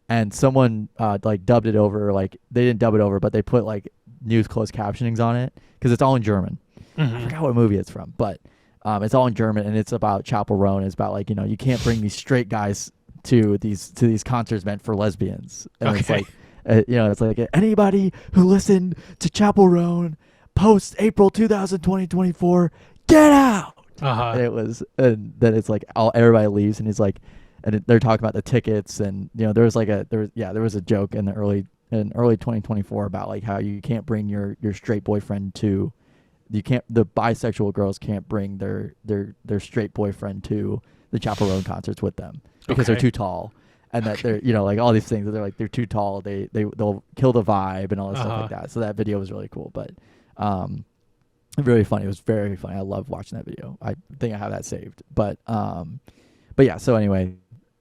and someone like dubbed it over. Like they didn't dub it over, but they put like news closed captionings on it because it's all in German. Mm-hmm. I forgot what movie it's from, but it's all in German, and it's about Chapel Roan. It's about like, you know, you can't bring these straight guys to these concerts meant for lesbians. And it's like, you know, it's like anybody who listened to Chapel Roan post April 2024, get out. And it was, and then it's like everybody leaves, and he's like, and they're talking about the tickets, and you know, there was a joke in early 2024 about like how you can't bring your straight boyfriend to, the bisexual girls can't bring their straight boyfriend to the Chapel Roan concerts with them because they're too tall. And that they're, you know, like all these things that they're like, they're too tall. They'll kill the vibe and all that stuff like that. So that video was really cool, but really funny. It was very funny. I love watching that video. I think I have that saved, but yeah. So anyway,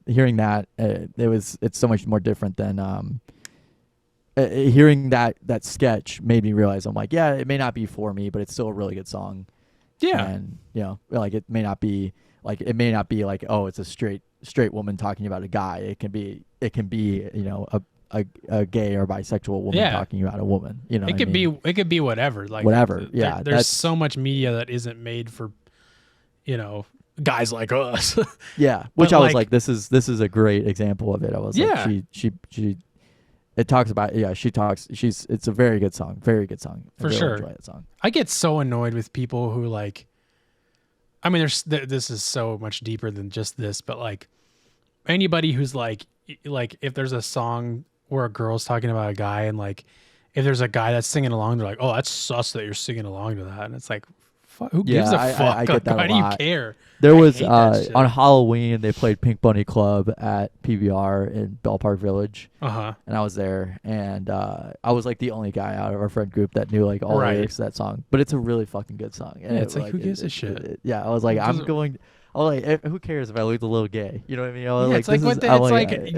hearing that, it's so much more different than, hearing that sketch made me realize, I'm like, yeah, it may not be for me, but it's still a really good song. Yeah. And you know, like it may not be like, oh, it's a straight woman talking about a guy. It can be, you know, a gay or bisexual woman talking about a woman. You know, it could be whatever. Like whatever. There's so much media that isn't made for, you know, guys like us. Yeah. Which I was like, this is a great example of it. I was like, she it talks about, it's a very good song. Very good song. For sure. Enjoy that song. I get so annoyed with people who like, I mean, this is so much deeper than just this, but like anybody who's like if there's a song where a girl's talking about a guy, and like if there's a guy that's singing along, they're like, oh, that's sus that you're singing along to that. And it's like, Who gives a I fuck? get that Why a do you lot. care? There I was hate that shit. on Halloween they played Pink Bunny Club at PBR in Bell Park Village, and I was there, and I was like the only guy out of our friend group that knew like all the lyrics to that song. But it's a really fucking good song. And it's like who gives a shit? I was like, who cares if I look a little gay? You know what I mean? It's like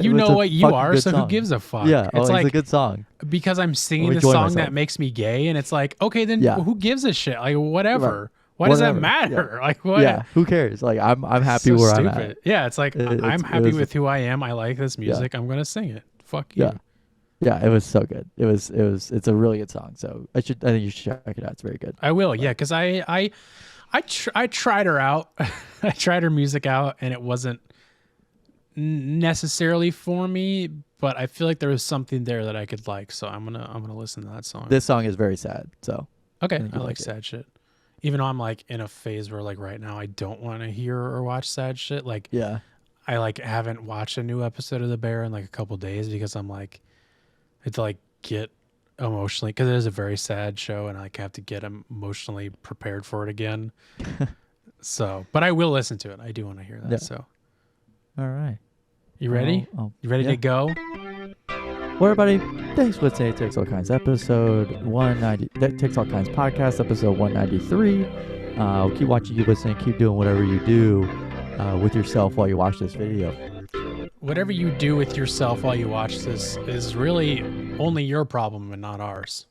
you know what you are, so who gives a fuck? Yeah, it's like, it's a good song. Because I'm singing the song that makes me gay, and it's like, okay, then who gives a shit? Like whatever. Right. Why does that matter? Yeah. Like what? Yeah, who cares? Like I'm happy so where stupid. I'm at. Yeah, it's like I'm happy with who I am. I like this music. I'm gonna sing it. Fuck you. Yeah, it was so good. It's a really good song. So I think you should check it out. It's very good. I will. Yeah, because I tried her out. I tried her music out, and it wasn't necessarily for me. But I feel like there was something there that I could like. So I'm gonna listen to that song. This song is very sad. So okay, I like sad shit. Even though I'm like in a phase where like right now I don't want to hear or watch sad shit. Like I like haven't watched a new episode of The Bear in like a couple days because I'm like I have to like get emotionally, because it is a very sad show and I like have to get emotionally prepared for it again. So, but I will listen to it. I do want to hear that. So, all right, you ready? You ready to go? Well, everybody, thanks for listening to Takes All Kinds episode 190. Takes All Kinds podcast episode 193. Keep watching, keep listening, keep doing whatever you do with yourself while you watch this video. Whatever you do with yourself while you watch this is really only your problem and not ours.